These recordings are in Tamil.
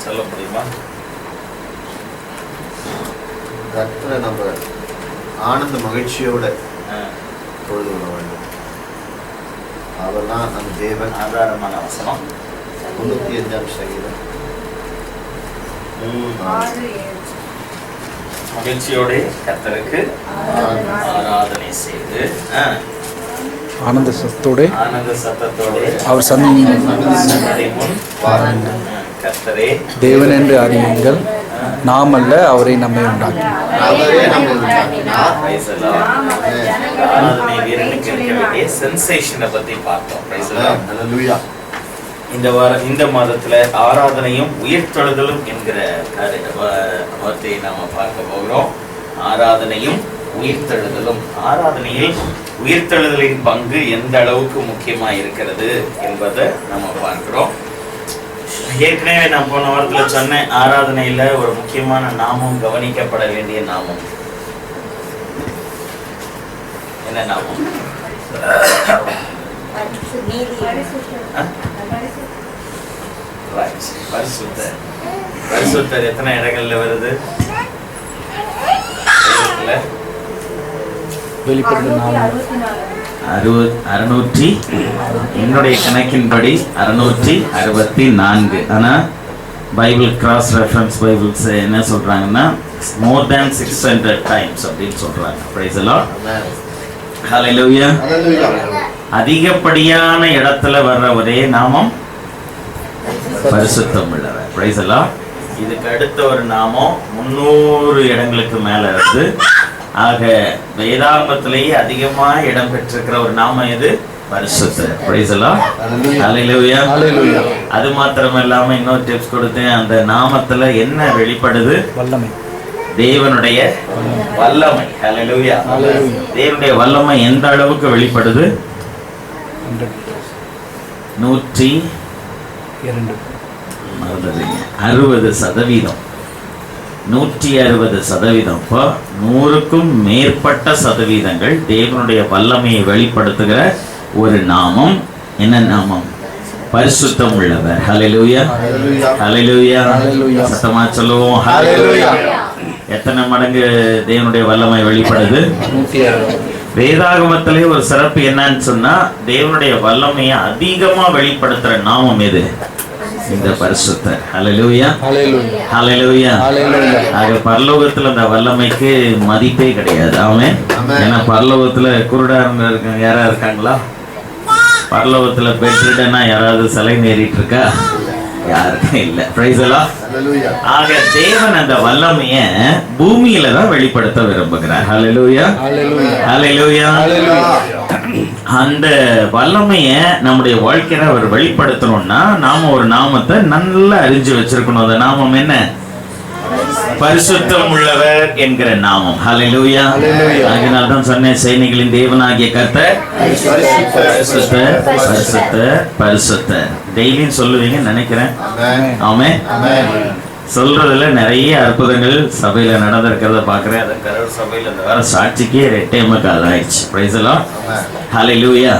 சொல்ல முடியுமா? கர்த்தரை நம்ம ஆனந்த மகிழ்ச்சியோட தொழுது கொள்ள வேண்டும். அவர்தான் நம் தேவன். ஆதாரமான வசனம் 95ஆம் சங்கீதம். மகிழ்ச்சியோட கர்த்தருக்கு ஆராதனை செய்து ஆனந்த சத்தத்தோடு அவர் சன்னதி முன் கர்த்தரே தேவன் என்று அறியுங்கள், நாம் அல்ல அவரை நம்மை உண்டாக்கினார். ஆராதனை வீரனுக்கு இருக்க வேண்டிய சென்சேஷனை பத்தி பார்த்தோம். இந்த மாதத்துல ஆராதனையும் உயிர்த்தெழுதலும் என்கிற வார்த்தையை நாம பார்க்க போகிறோம். ஆராதனையும் உயிர்த்தெழுதலும். ஆராதனையில் உயிர்த்தெழுதலின் பங்கு எந்த அளவுக்கு முக்கியமா இருக்கிறது என்பதை நம்ம பார்க்கிறோம். ஏற்கனவே நான் போன வாரத்துல சொன்னேன், ஆராதனையில ஒரு முக்கியமான நாமம், கவனிக்கப்பட வேண்டிய நாமம். என்ன நாமம்? பரிசுத்தர். பரிசுத்தர் எத்தனை இடங்கள்ல வருது? என்னுடைய கணக்கின்படி 664. ஆனா பைபிள் கிராஸ் ரெஃபரன்ஸ் பைபிள்ஸ் என்ன சொல்றாங்கன்னா more than 600 times அப்படின்னு சொல்றாங்க. Praise the Lord. Hallelujah. அதிகப்படியான இடத்துல வர்ற ஒரே நாமம் பரிசுத்தம் உள்ளவர். Praise the Lord. இதுக்கு அடுத்த ஒரு நாமம் 300 இடங்களுக்கு மேல இருக்கு. ஆக வேதாகமத்திலேயே அதிகமா இடம் பெற்றிருக்கிற ஒரு நாமம் எது? பரிசுத்தர். Praise the Lord. Hallelujah. அது மாத்திரம் இல்லாம இன்னொரு டிப்ஸ் கொடுத்தேன். அந்த நாமத்துல என்ன வெளிப்படுது? வல்லமை. தேவனுடைய வல்லமை. Hallelujah. தேவனுடைய வல்லமை எந்த அளவுக்கு வெளிப்படுது? 160%. 160%. இப்போ 100க்கும் மேற்பட்ட சதவீதங்கள் தேவனுடைய வல்லமையை வெளிப்படுத்துகிற ஒரு நாமம். என்ன நாமம்? பரிசுத்தம் உள்ளவர். ஹல்லேலூயா. ஹல்லேலூயா. சத்தமா சொல்லுவோம். ஹல்லேலூயா. எத்தனை மடங்கு தேவனுடைய வல்லமை வெளிப்படுது? 160. வேதாகமத்திலே ஒரு சிறப்பு என்னன்னு சொன்னா, தேவனுடைய வல்லமையை அதிகமா வெளிப்படுத்துற நாமம் எது? இந்த பரிசுத்தர். ஹல்லேலூயா. ஹல்லேலூயா. ஆக பரலோகத்துல அந்த வல்லமைக்கு மதிப்பே கிடையாது. ஆமென். ஏன்னா பரலோகத்துல குருடாரங்க இருக்காங்க. யாரா இருக்காங்களா? பரலோகத்துல பெற்றுடனா யாராவது சிலை நேரிட்டு இருக்கா? யாருக்கும் இல்ல. Praise the Lord. ஆக தேவன் அந்த வல்லமைய பூமியில தான் வெளிப்படுத்த விரும்புகிறார். ஹல்லேலூயா. ஹல்லேலூயா. அந்த வல்லமைய நம்முடைய வாழ்க்கையில அவர் வெளிப்படுத்தணும்னா நாம ஒரு நாமத்தை நல்லா அறிஞ்சு வச்சிருக்கணும். அந்த நாமம் என்ன? பரிசுத்தம் உள்ளவர் என்கிற நாமம். ஹல்லேலூயா. அதனால தான் சொன்னேன், சேனைகளின் தேவனாகிய கர்த்தர் பரிசுத்தர், பரிசுத்தர், பரிசுத்தர். டெய்லியும் சொல்லுவீங்க நினைக்கிறேன். ஆமென். சொல்றதுல நிறைய அற்புதங்கள் சபையில நடந்திருக்கிறத பாக்குறேன். அந்த கரூர் சபையில இந்த வார சாட்சிக்கே 2 ஆயிடுச்சு. Praise the Lord. ஹல்லேலூயா.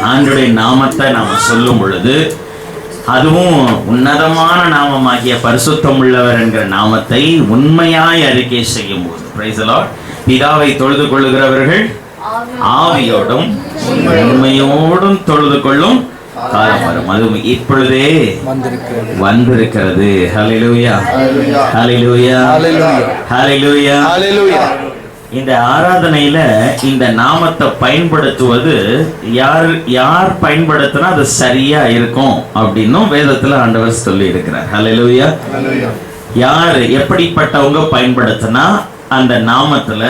ஆண்டவருடைய நாமத்தை நாம சொல்லும் பொழுது, அதுவும் உன்னதமான நாமமாகிய பரிசுத்தம் உள்ளவர் என்கிற நாமத்தை உண்மையாய் அறிக்கை செய்யும் போது, பிரைஸ் the Lord, பிதாவை தொழுது கொள்ளுகிறவர்கள் ஆவியோடும் உண்மையோடும் தொழுது கொள்ளும் காலம் வரும். அதுவும் இப்பொழுதே வந்திருக்கிறது. ஹல்லேலூயா. ஹல்லேலூயா. ஹல்லேலூயா. ஹல்லேலூயா. இந்த ஆராதனையில இந்த நாமத்தை பயன்படுத்துவது யார் பயன்படுத்தினா அது சரியா இருக்கும் அப்படின்னும் வேதத்துல ஆண்டவர் சொல்லி இருக்கிறார். ஹல்லேலூயா. யார் எப்படிப்பட்டவங்க பயன்படுத்தினா அந்த நாமத்துல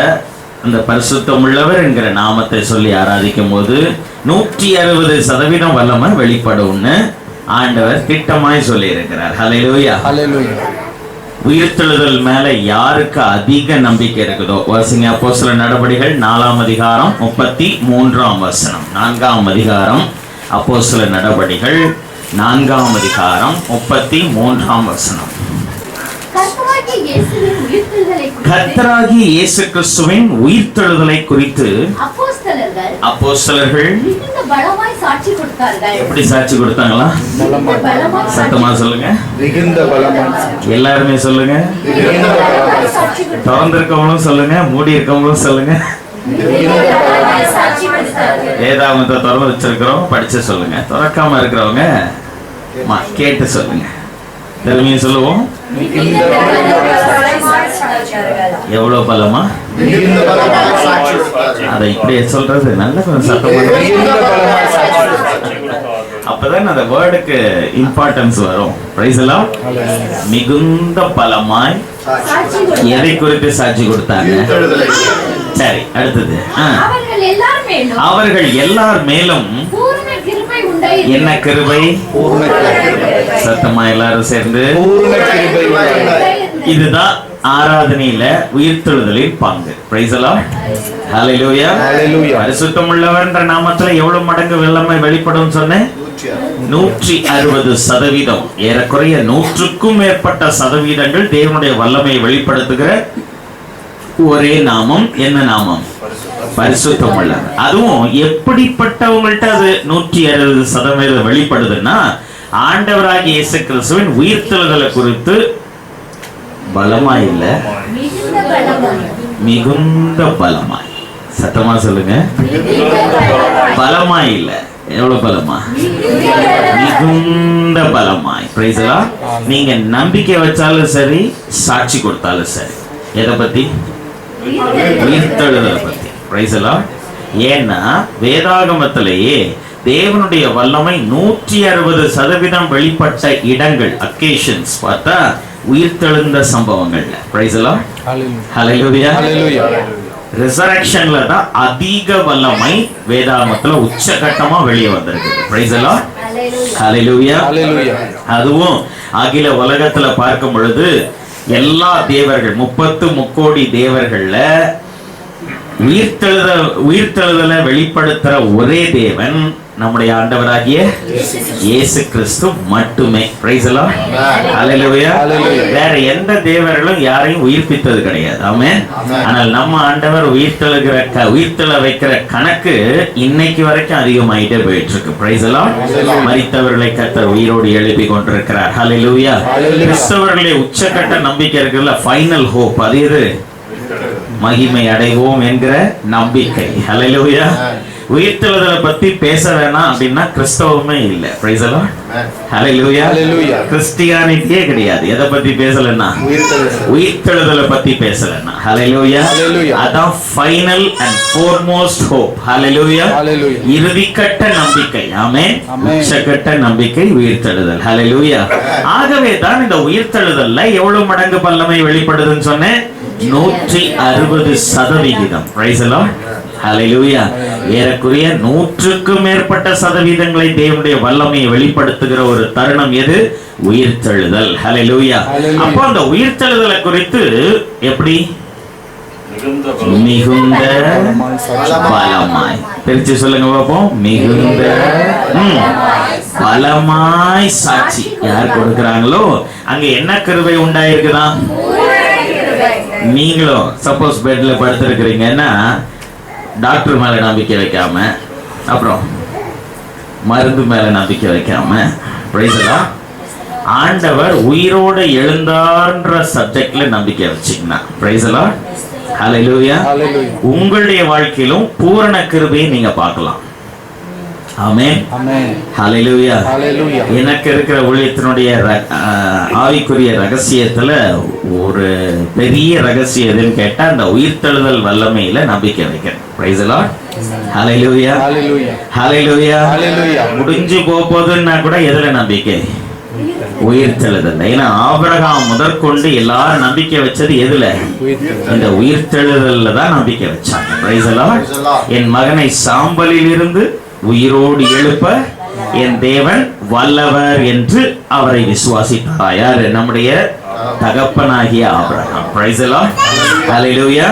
அந்த பரிசுத்தம் உள்ளவர் என்கிற நாமத்தை சொல்லி ஆராதிக்கும் போது 160% வல்லமை வெளிப்படும்னு ஆண்டவர் திட்டமாய் சொல்லி இருக்கிறார். ஹல்லேலூயா. ஹல்லேலூயா. உயிர்த்தெழுதல் மேல யாருக்கு அதிக நம்பிக்கை இருக்குதோ வாசிங்க. அப்போஸ்தலர் நடபடிகள் 4ஆம் அதிகாரம் 33ஆம் வசனம். 4ஆம் அதிகாரம் அப்போஸ்தலர் நடபடிகள் 4ஆம் அதிகாரம் 33ஆம் வசனம். கர்த்தராகிய இயேசு கிறிஸ்துவின் உயிர்த்தெழுதலை குறித்து அப்போஸ்தலர்கள் பலமாய் சாட்சி கொடுத்தார்கள். எப்படி சாட்சி கொடுத்தாங்களா? பலமாய் சத்தமா சொல்லுங்க. மிகுந்த பலமாய் எல்லாருமே சொல்லுங்க. மிகுந்த பலமாய் சாட்சி கொடுத்தார்கள். திறந்திருக்கவங்களும் சொல்லுங்க, மூடி இருக்கவங்களும் சொல்லுங்க. பலமாய் சாட்சி கொடுத்தார்கள். வேதாகமத்தை திறந்து வச்சிருக்கிறோம், படிச்சு சொல்லுங்க. திறக்காம இருக்கிறவங்க கேட்டு சொல்லுங்க. திரும்பியும் சொல்லுவோம். மிகுந்த பலமாய் சாட்சி கொடுத்தார்கள். எவ்வளவு பலமா? மிகுந்த பலமாய் சாட்சி கொடுத்தார்கள். அதை இப்படியே சொல்றது நல்ல கொஞ்சம் சத்தமா. மிகுந்த பலமாய் சாட்சி அப்பதான் அந்த வேர்டுக்கு இம்பார்ட்டன்ஸ் வரும். பிரைஸ் எல்லாம். மிகுந்த பலமாய் சாட்சி கொடுத்தார்கள். எதை குறித்து சாட்சி கொடுத்தாங்க? உயிர்த்தெழுதலை. சரி, அடுத்தது. அவர்கள் எல்லார் மேலும் அவர்கள் எல்லார் மேலும் பூரண கிருபை உண்டாயிற்று. என்ன கிருபை? பூர்ண கிருபை சத்தமா எல்லாரும் சேர்ந்து. பூர்ண கிருபை உண்டாயிற்று. இதுதான் ஆராதனையில உயிர்த்தெழுதலின் பங்கு. பிரைஸ் எல்லாம். ஹல்லேலூயா. ஹல்லேலூயா. பரிசுத்தமுள்ளவர்ன்ற நாமத்துல எவ்வளவு மடங்கு வெள்ளமை வெளிப்படும் சொன்னேன்? 160%. ஏறக்குறைய 100க்கும் மேற்பட்ட சதவீதங்கள் தேவனுடைய வல்லமையை வெளிப்படுத்துகிற ஒரே நாமம். என்ன நாமம்? பரிசுத்தமுள்ளவர். அதுவும் எப்படிப்பட்டவங்கள்ட்ட அது 160% வெளிப்படுதுன்னா, ஆண்டவராகிய இயேசு கிறிஸ்துவின் உயிர்த்தெழுதலை குறித்து பலமாய் இல்ல, மிகுந்த பலமாய். மிகுந்த பலமாய். சத்தமா சொல்லுங்க. பலமாய் இல்ல, எவ்வளவு பலமா? மிகுந்த பலமாய். Price the Lord. நீங்க நம்பிக்கை வச்சாலும் சரி, சாட்சி கொடுத்தாலும் சரி. எதை பத்தி? உயிர்த்தெழுதலை பத்தி. Price the Lord. ஏன்னா வேதாகமத்திலேயே தேவனுடைய வல்லமை 160% வெளிப்பட்ட இடங்கள், அக்கேஷன்ஸ் பார்த்தா உயிர்த்தெழுந்த சம்பவங்கள்ல. Price the Lord. ஹல்லேலூயா. ஹல்லேலூயா. ரிசரக்ஷன்ல தான் அதிக வல்லமை வேதாகமத்துல உச்சகட்டமா வெளியே வந்திருக்கு. Praise the Lord. Hallelujah. Hallelujah. அதுவும் அகில உலகத்துல பார்க்கும் பொழுது எல்லா தேவர்கள் 33 தேவர்கள்ல உயிர்த்தெழுதலை வெளிப்படுத்துற ஒரே தேவன் நம்முடைய ஆண்டவராகிய இயேசு கிறிஸ்து மட்டுமே. Praise the Lord. ஹல்லேலூயா. வேற எந்த தேவர்களும் யாரையும் உயிர்ப்பித்தது கிடையாது. ஆமென். ஆனால் நம்ம ஆண்டவர் உயிர்த்தெழ வைக்கிற கணக்கு இன்னைக்கு வரைக்கும் அதிகமாயிட்டே போயிட்டு இருக்கு. Praise the Lord. மரித்தவர்களை கர்த்தர் உயிரோடு எழுப்பி கொண்டிருக்கிறார். ஹல்லேலூயா. கிறிஸ்தவர்களே உச்சக்கட்ட நம்பிக்கை இருக்குல்ல, ஃபைனல் ஹோப். அது எது? மகிமை அடைவோம் என்கிற நம்பிக்கை. ஹல்லேலூயா. உயிர்த்தெழுதலை பத்தி பேச வேணாம் அப்படின்னா கிறிஸ்தவமே இல்லை. Price the Lord. ஹல்லேலூயா. ஹல்லேலூயா. கிறிஸ்டியானிட்டியே கிடையாது. எதை பத்தி பேசலன்னா? உயிர்த்தெழுதலை பத்தி பேசலன்னா. ஹல்லேலூயா. ஹல்லேலூயா. அதான் ஃபைனல் அண்ட் ஃபோர்மோஸ்ட் ஹோப். ஹல்லேலூயா. ஹல்லேலூயா. இறுதிக்கட்ட நம்பிக்கை. ஆமென். ஆமென். உச்சக்கட்ட நம்பிக்கை உயிர்த்தெழுதல். ஹல்லேலூயா. ஆகவே தான் இந்த உயிர்த்தெழுதல்ல எவ்வளவு மடங்கு வல்லமை வெளிப்படுதுன்னு சொன்னேன்? 160%. Praise the Lord. ஹல்லேலூயா. ஏறக்குறைய 100க்கும் மேற்பட்ட சதவீதங்களை தேவனுடைய வல்லமையை வெளிப்படுத்துகிற ஒரு தருணம் எது? உயிர்த்தெழுதல். ஹல்லேலூயா. அப்போ அந்த உயிர்த்தெழுதலை குறித்து எப்படி? மிகுந்த பலமாய். பிரிச்சு சொல்லுங்க பாப்போம். மிகுந்த பலமாய் சாட்சி யார் கொடுக்கிறாங்களோ அங்க என்ன கிருபை உண்டாயிருக்குதா? நீங்களும் சப்போஸ் பெட்ல படுத்திருக்கிறீங்கன்னா டாக்டர் மேல நம்பிக்கை வைக்காம, அப்புறம் மருந்து மேல நம்பிக்கை வைக்காம, பிரைஸ் தி லார்ட், ஆண்டவர் உயிரோடு எழுந்தார்ன்ற சப்ஜெக்ட்ல நம்பிக்கை வச்சீங்கன்னா, பிரைஸ் தி லார்ட். ஹல்லேலூயா. உங்களுடைய வாழ்க்கையிலும் பூரண கிருபையை நீங்க பார்க்கலாம். ஆமென். ஆமென். ஹல்லேலூயா. ஹல்லேலூயா. எனக்கு இருக்கிற ஊழியத்தினுடைய ஆவிக்குரிய ரகசியத்துல ஒரு பெரிய ரகசியம் எதுன்னு கேட்டா, அந்த உயிர்த்தெழுதல் வல்லமையில நம்பிக்கை வைக்கிறேன். Praise the Lord. Hallelujah. Hallelujah. Hallelujah. Hallelujah. முடிஞ்சு போகுதுன்னா கூட எதுல நம்பிக்கை? உயிர்த்தெழுதல். ஏன்னா ஆபிரகாம் முதற்கொண்டு எல்லாரும் நம்பிக்கை வச்சது எதுல? இந்த உயிர்த்தெழுதல்ல தான் நம்பிக்கை வச்சாங்க. Price the Lord. என் மகனை சாம்பலில் இருந்து உயிரோடு எழுப்ப என் தேவன் வல்லவர் என்று அவரை விசுவாசித்தார். யார்? நம்முடைய தகப்பனாகிய ஆபிரகாம். Praise the Lord. ஹல்லேலூயா.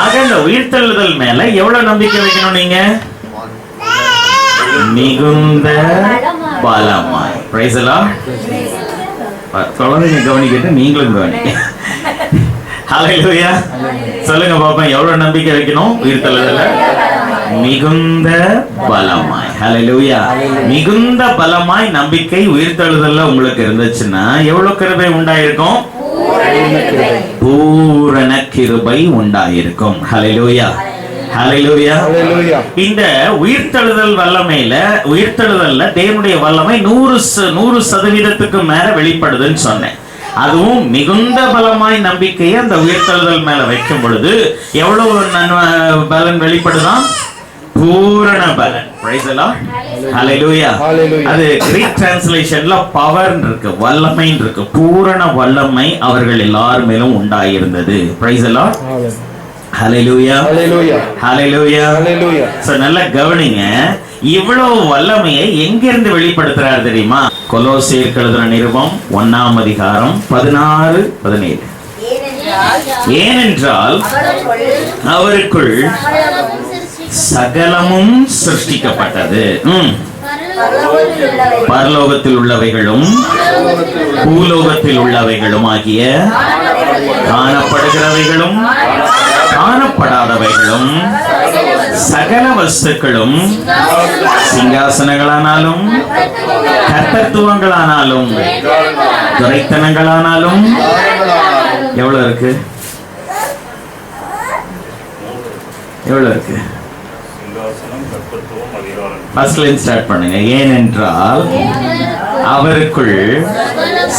ஆக இந்த உயிர்த்தெழுதல் மேல எவ்வளவு நம்பிக்கை வைக்கணும் நீங்க? மிகுந்த பலமாய். Price the Lord. குழந்தைங்க கவனிக்கிட்டு நீங்களும் கவனிக்க. ஹல்லேலூயா. சொல்லுங்க பாப்பா, எவ்வளவு நம்பிக்கை வைக்கணும் உயிர்த்தெழுதல்ல? மிகுந்த பலமாய். ஹalleluya. மிகுந்த பலமாய் நம்பிக்கை உயிர்த்தெழுதல்ல உங்களுக்கு இருந்துச்சுன்னா எவ்வளவு கிருபை உண்டாயிருக்கும்? பூரண கிருபை உண்டாயிருக்கும். ஹalleluya. ஹalleluya. இந்த உயிர்த்தெழுதல்ல தேவனுடைய வல்லமை 100% மேல வெளிப்படுதுன்னு சொன்னேன். அதுவும் மிகுந்த பலமாய் நம்பிக்கையை அந்த உயிர்த்தெழுதல் மேல வைக்கும் பொழுது எவ்வளவு பலன் வெளிப்படுதான்? பூரண பலன். Praise the Lord. Hallelujah. அது கிரீக் டிரான்ஸ்லேஷன்ல பவர் இருக்கு, வல்லமை இருக்கு. பூரண வல்லமை அவர்கள் எல்லார் மேலும் உண்டாயிருந்தது. Praise the Lord. Hallelujah. Hallelujah. So நல்ல கவனிங்க, இவ்வளவு வல்லமையை எங்கிருந்து வெளிப்படுத்துறார் தெரியுமா? கொலோசியருக்கு எழுதின நிருபம் 1ஆம் அதிகாரம் 16-17. ஏனென்றால் அவருக்குள் சகலமும் சிருஷ்டிக்கப்பட்டது. பரலோகத்தில் உள்ளவைகளும் பூலோகத்தில் உள்ளவைகளும் ஆகிய காணப்படுகிறவைகளும் காணப்படாதவைகளும் சகல வஸ்துக்களும் சிங்காசனங்களானாலும் கர்த்தத்துவங்களானாலும் துரைத்தனங்களானாலும் எவ்வளவு இருக்கு? எவ்வளவு இருக்கு? ஃபர்ஸ்ட்ல ஸ்டார்ட் பண்ணுங்க. ஏனென்றால் அவருக்குள்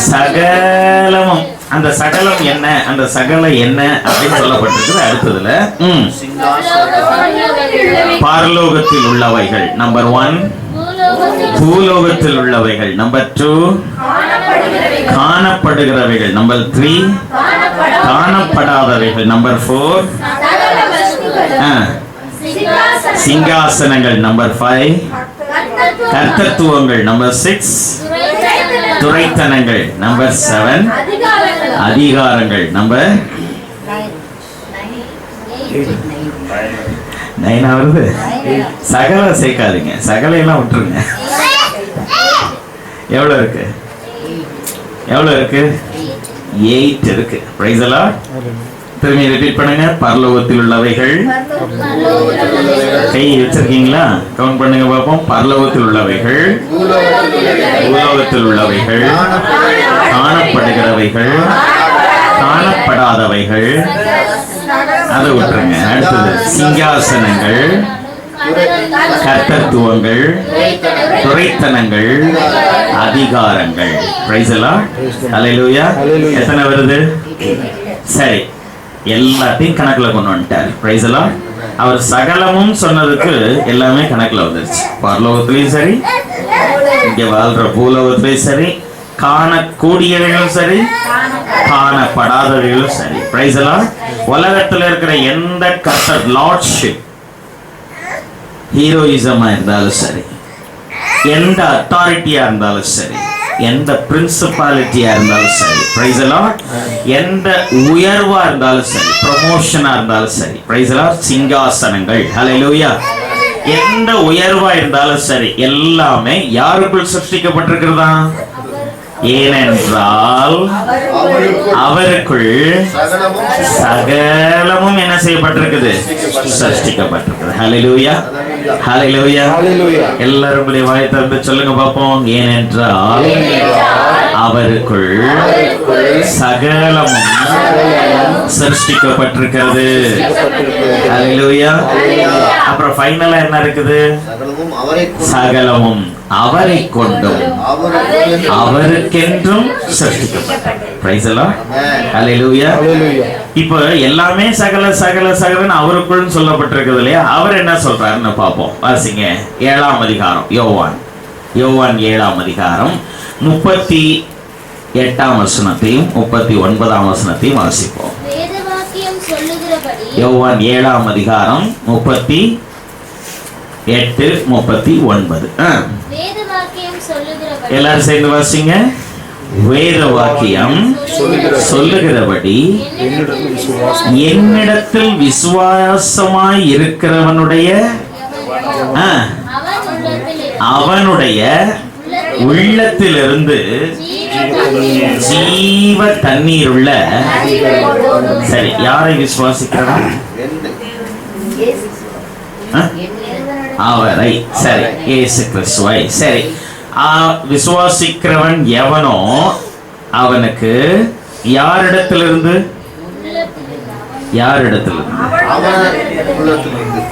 சகலமும், அந்த சகலம் என்ன, அந்த சகல என்ன அப்படின்னு சொல்லப்பட்டிருக்கு. அடுத்ததுல பரலோகத்தில் உள்ளவைகள் நம்பர் 1, பூலோகத்தில் உள்ளவைகள் நம்பர் 2, காணப்படுகிறவைகள் நம்பர் 3, காணப்படாதவைகள் நம்பர் 4, சிங்காசனங்கள் நம்பர் 5, கர்த்தத்துவங்கள் நம்பர் 6, துரைத்தனங்கள் நம்பர் 7, அதிகாரங்கள் நம்பர் 9 வருது. சகல சேர்க்காதீங்க, சகல எல்லாம் விட்டுருங்க. எவ்வளவு இருக்கு? எவ்வளவு இருக்கு? 8 இருக்கு. Praise the Lord. திரும்பி ரிப்பீட் பண்ணுங்க. பரலோகத்தில் உள்ளவைகள், கை வச்சிருக்கீங்களா? கவுண்ட் பண்ணுங்க பாப்போம். பரலோகத்தில் உள்ளவைகள், பூலோகத்தில் உள்ளவைகள், காணப்படுகிறவைகள், காணப்படாதவைகள், அதை விட்டுருங்க. அடுத்தது சிங்காசனங்கள், கர்த்தத்துவங்கள், துரைத்தனங்கள், அதிகாரங்கள். Praise the Lord. ஹல்லேலூயா. எத்தனை வருது? சரி, எல்லாத்தையும் கணக்குல கொண்டு வந்துட்டார். Price the Lord. அவர் சகலமும் சொன்னதுக்கு எல்லாமே கணக்குல வந்துருச்சு. பரலோகத்திலையும் சரி, இங்க வாழ்ற பூலோகத்திலையும் சரி, காணக்கூடியவைகளும் சரி, காணப்படாதவைகளும் சரி. Price the Lord. உலகத்துல இருக்கிற எந்த கர்த்தர் லார்ட்ஷிப், ஹீரோயிசமா இருந்தாலும் சரி, எந்த அத்தாரிட்டியா இருந்தாலும் சரி, எந்த பிரின்சிபாலிட்டியா இருந்தாலும் சரி, பிரைஸ் தி லார்ட், எந்த உயர்வா இருந்தாலும் சரி, ப்ரமோஷனா இருந்தாலும் சரி, பிரைஸ் தி லார்ட், சிங்காசனங்கள், ஹல்லேலூயா, எந்த உயர்வா இருந்தாலும் சரி, எல்லாமே யாருக்குள் சிருஷ்டிக்கப்பட்டிருக்கிறதா? ஏனென்றால் அவருக்குள் சகலமும் என்ன செய்யப்பட்டிருக்குது? சிருஷ்டிக்கப்பட்டிருக்குது. ஹல்லேலூயா. ஹல்லேலூயா. எல்லாரும் வாயை திறந்து சொல்லுங்க பாப்போம். ஏனென்றால் அவருக்குள் சகலமும் சிருஷ்டிக்கப்பட்டிருக்கிறது. ஹல்லேலூயா. அப்புறம் ஃபைனலா என்ன இருக்குது? சகலமும் அவரை கொண்டும் அவருக்கென்றும் சிருஷ்டிக்கப்பட்டது. Price the Lord. ஹல்லேலூயா. இப்போ எல்லாமே சகல சகல சகலன்னு அவருக்குள் சொல்லப்பட்டிருக்கிறது இல்லையா? அவர் என்ன சொல்றாருன்னு பாப்போம். வாசிங்க. 7ஆம் அதிகாரம் யோவான் 7ஆம் அதிகாரம் 38ஆம் வசனத்தையும் 39ஆம் வசனத்தையும் வாசிப்போம். யோவான் 7ஆம் அதிகாரம் 38, 39. எல்லாரும் சேர்ந்து வாசிங்க. வேத வாக்கியம் சொல்லுகிறபடி என்னிடத்தில் விசுவாசமாய் இருக்கிறவனுடைய அவனுடைய உள்ளத்திலிருந்து ஜீவ தண்ணீர் உள்ள. சரி, யாரை விசுவாசிக்கிறவன்? அவரை. சரி, இயேசு கிறிஸ்துவை. சரி, விசுவாசிக்கிறவன் எவனோ அவனுக்கு யாரிடத்திலிருந்து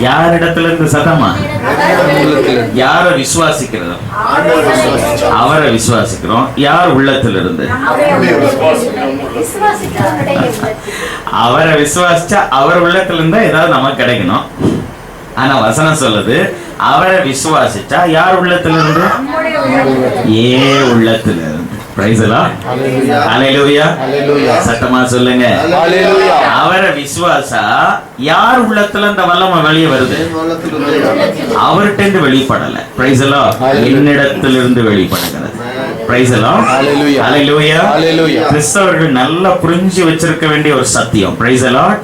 யாரிடத்திலிருந்து சதமா யார விசுவாசிக்கிறோம்? அவரை விசுவாசிக்கிறோம். யார் உள்ளத்திலிருந்து? அவரை விசுவாசிச்சா அவர் உள்ளத்துல இருந்தா ஏதாவது நமக்கு கிடைக்கணும். ஆனா வசனம் சொல்லுது அவரை விசுவாசிச்சா யார் உள்ளத்திலிருந்து? ஏ உள்ளத்திலிருந்து. Praise the Lord. ஹalleluya. சத்தமா சொல்லுங்க. அவரை விசுவாசா யார் உள்ளத்துல அந்த வல்லமை வெளியே வருது? அவர்கிட்ட இருந்து வெளிப்படல. Price the Lord. என்னிடத்திலிருந்து வெளிப்படுகிறது. Praise the Lord. ஹalleluya. கிறிஸ்தவர்கள் நல்லா புரிஞ்சு வச்சிருக்க வேண்டிய ஒரு சத்தியம். Price the Lord.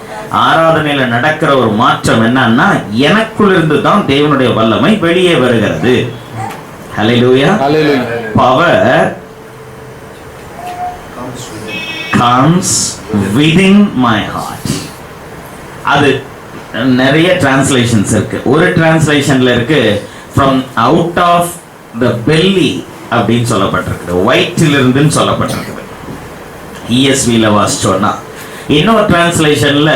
ஆராதனையில நடக்கிற ஒரு மாற்றம் என்னன்னா எனக்குள்ள இருந்து தான் தேவனுடைய வல்லமை வெளியே வருகிறது. ஹalleluya. Power comes within my heart. அது நிறைய டிரான்ஸ்லேஷன்ஸ் இருக்கு. ஒரு டிரான்ஸ்லேஷன்ல இருக்கு from out of the belly அப்படின்னு சொல்லப்பட்டிருக்கு. வயிற்றில் இருந்துன்னு சொல்லப்பட்டிருக்கு. ESV ல வாசிச்சோம்னா. இன்னொரு டிரான்ஸ்லேஷன்ல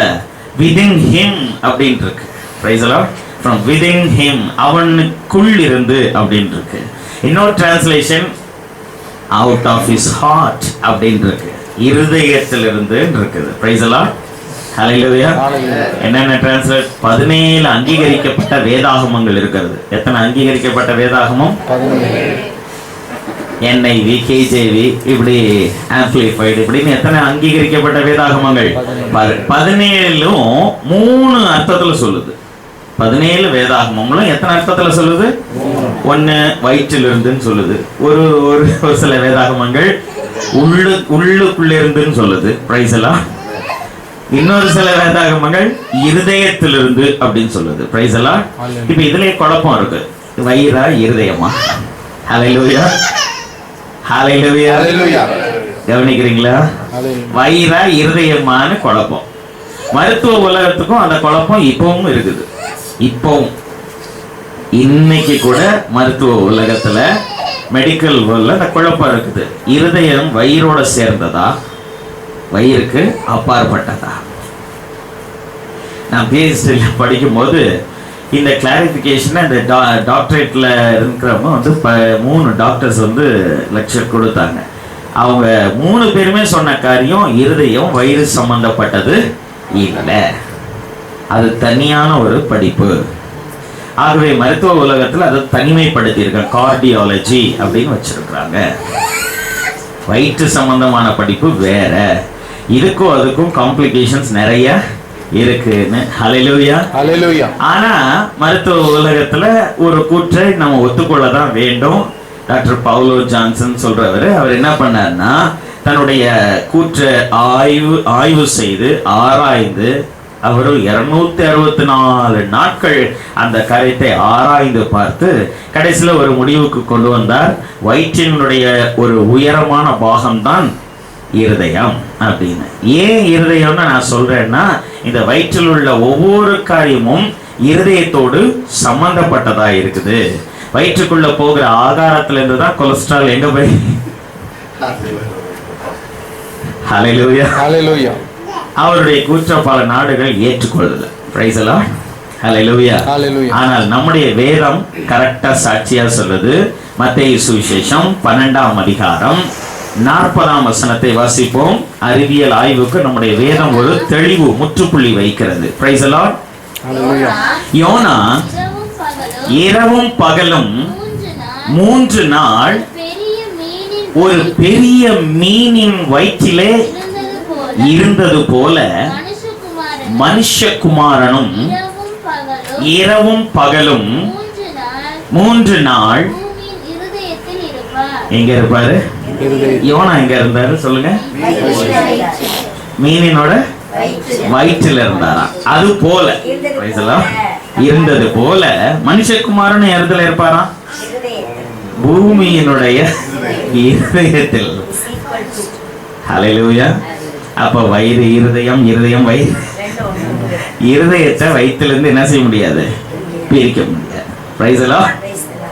within him அப்படின்னு இருக்கு. Praise the Lord. From within him அவனுக்குள் இருந்து அப்படின்னு இருக்கு. இன்னொரு translation out of his heart அப்படின்னு இருக்கு. இருதயத்திலிருந்து இருக்குது. Praise the Lord. Hallelujah. என்னென்ன டிரான்ஸ்லேட்? 17 அங்கீகரிக்கப்பட்ட வேதாகமங்கள் இருக்கிறது. எத்தனை அங்கீகரிக்கப்பட்ட வேதாகமம்? 17. NIV, KJV, இப்படி ஆம்பிளிஃபைடு இப்படின்னு எத்தனை அங்கீகரிக்கப்பட்ட வேதாகமங்கள்? 17லும் 3 அர்த்தத்துல சொல்லுது. 17 வேதாகமங்களும் எத்தனை அர்த்தத்துல சொல்லுது? ஒன்னு வயிற்றிலிருந்துன்னு சொல்லுது. ஒரு சில வேதாகமங்கள் உள்ளுக்குள்ள இருந்துன்னு சொல்லுது. பிரைஸ் எல்லாம். இன்னொரு சில வேதாகமங்கள் இருதயத்திலிருந்து அப்படின்னு சொல்லுது. பிரைஸ் எல்லாம். இப்ப இதுலயே குழப்பம் இருக்கு. வயிறா இருதயமா? ஹalleluya. ஹalleluya. கவனிக்கிறீங்களா? வயிறா இருதயமான குழப்பம். மருத்துவ உலகத்துக்கும் அந்த குழப்பம் இப்பவும் இருக்குது. இப்பவும் இன்னைக்கு கூட மருத்துவ உலகத்துல மெடிக்கல் வேர்ல்ட்ல அந்த குழப்பம் இருக்குது. இருதயம் வயிறோட சேர்ந்ததா, வயிறுக்கு அப்பாற்பட்டதா? நான் PhD படிக்கும் போது இந்த கிளாரிஃபிகேஷனை இந்த டாக்டரேட்ல இருக்கிறவங்க வந்து 3 டாக்டர்ஸ் வந்து லெக்சர் கொடுத்தாங்க. அவங்க 3 பேருமே சொன்ன காரியம் இருதயம் வயிறு சம்பந்தப்பட்டது இல்லை, அது தனியான ஒரு படிப்பு. ஆகவே மருத்துவ உலகத்தில் அதை தனிமைப்படுத்தியிருக்காங்க. கார்டியாலஜி அப்படின்னு வச்சிருக்கிறாங்க. வயிற்று சம்பந்தமான படிப்பு வேற. இதுக்கும் அதுக்கும் காம்ப்ளிகேஷன்ஸ் நிறைய இருக்குன்னு. ஹalleluya. ஹalleluya. ஆனா மருத்துவ உலகத்துல ஒரு கூற்றை நம்ம ஒத்துக்கொள்ள தான் வேண்டும். டாக்டர் பவுலோ ஜான்சன் சொல்றவர், அவர் என்ன பண்ணார்னா தன்னுடைய கூற்றை ஆய்வு செய்து ஆராய்ந்து அவர் 264 நாட்கள் அந்த காரியத்தை ஆராய்ந்து பார்த்து கடைசியில் ஒரு முடிவுக்கு கொண்டு வந்தார். வயிற்றினுடைய ஒரு உயரமான பாகம்தான் இருதயம் அப்படின்னு. ஏன் இருதயம்னு நான் சொல்றேன்னா இந்த வயிற்றில் உள்ள ஒவ்வொரு காரியமும் இருதயத்தோடு சம்பந்தப்பட்டதா இருக்குது. வயிற்றுக்குள்ள போகிற ஆகாரத்துல இருந்து தான் கொலஸ்ட்ரால் எங்க போய். ஹalleluya. ஹalleluya. அவருடைய கூற்ற பல நாடுகள் ஏற்றுக்கொள்ளுது. Price the Lord. ஹalleluya. ஆனால் நம்முடைய வேதம் கரெக்டா சாட்சியா சொல்லுது. மத்தேயு சுவிசேஷம் 12ஆம் அதிகாரம் 40ஆம் வசனத்தை வாசிப்போம். அறிவியல் ஆய்வுக்கு நம்முடைய வேதம் ஒரு தெளிவு முற்றுப்புள்ளி வைக்கிறது. Praise the Lord. ஹalleluya. யோனா இரவும் பகலும் 3 நாள் ஒரு பெரிய மீனின் வயிற்றிலே இருந்தது போல மனுஷகுமாரனும் இரவும் பகலும் 3 நாள் எங்க இருப்பாரு? யோனா எங்க இருந்தாரு சொல்லுங்க? மீனினோட வயிற்றில் இருந்தாரா? அது போல இருந்தது போல மனுஷகுமாரன் இடத்துல இருப்பாரா? பூமியினுடைய இருதயத்தில். ஹalleluya. அப்ப வயிறு இருதயம், இருதயம் வயிறு. இருதயத்தை வயிற்றிலிருந்து என்ன செய்ய முடியாது? பிரிக்க முடியாது. Praise the Lord.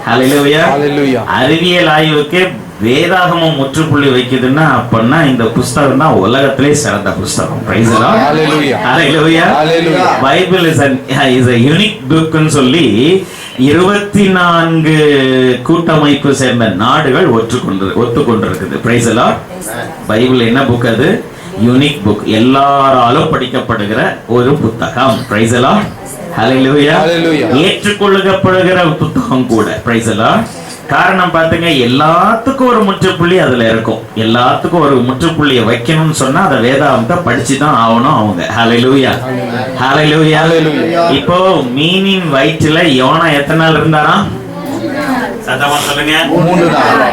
Hallelujah. Hallelujah. அறிவியல் ஆய்வுக்கு வேதாகமம் முற்றுப்புள்ளி வைக்குதுன்னா அப்பன்னா இந்த புஸ்தகம் தான் உலகத்திலே சிறந்த புஸ்தகம். Praise the Lord. Hallelujah. Hallelujah. Hallelujah. Bible is a unique book ன்னு சொல்லி 24 கூட்டமைப்பு சேர்ந்த நாடுகள் ஒத்துக்கொண்டிருக்குது. Praise the Lord. பைபிள் என்ன புக் அது? யூனிக் புக், எல்லாராலும் படிக்கப்படுகிற ஒரு புத்தகம். Praise the Lord. Hallelujah. Hallelujah. ஏற்றுக்கொள்ளப்படுகிற புத்தகம் கூட. Praise the Lord. காரணம் பாத்தீங்க, எல்லாத்துக்கும் ஒரு முற்றுப்புள்ளி அதுல இருக்கும். எல்லாத்துக்கும் ஒரு முற்றுப்புள்ளியை வைக்கணும்னு சொன்னா அதை வேதாந்தத்தை படிச்சுதான் ஆகணும் அவங்க. Hallelujah. Hallelujah. இப்போ மீனின் வயிற்றுல யோனா எத்தனை நாள் இருந்தாராம்? சத்தமா சொல்லுங்க. 3 நாள்.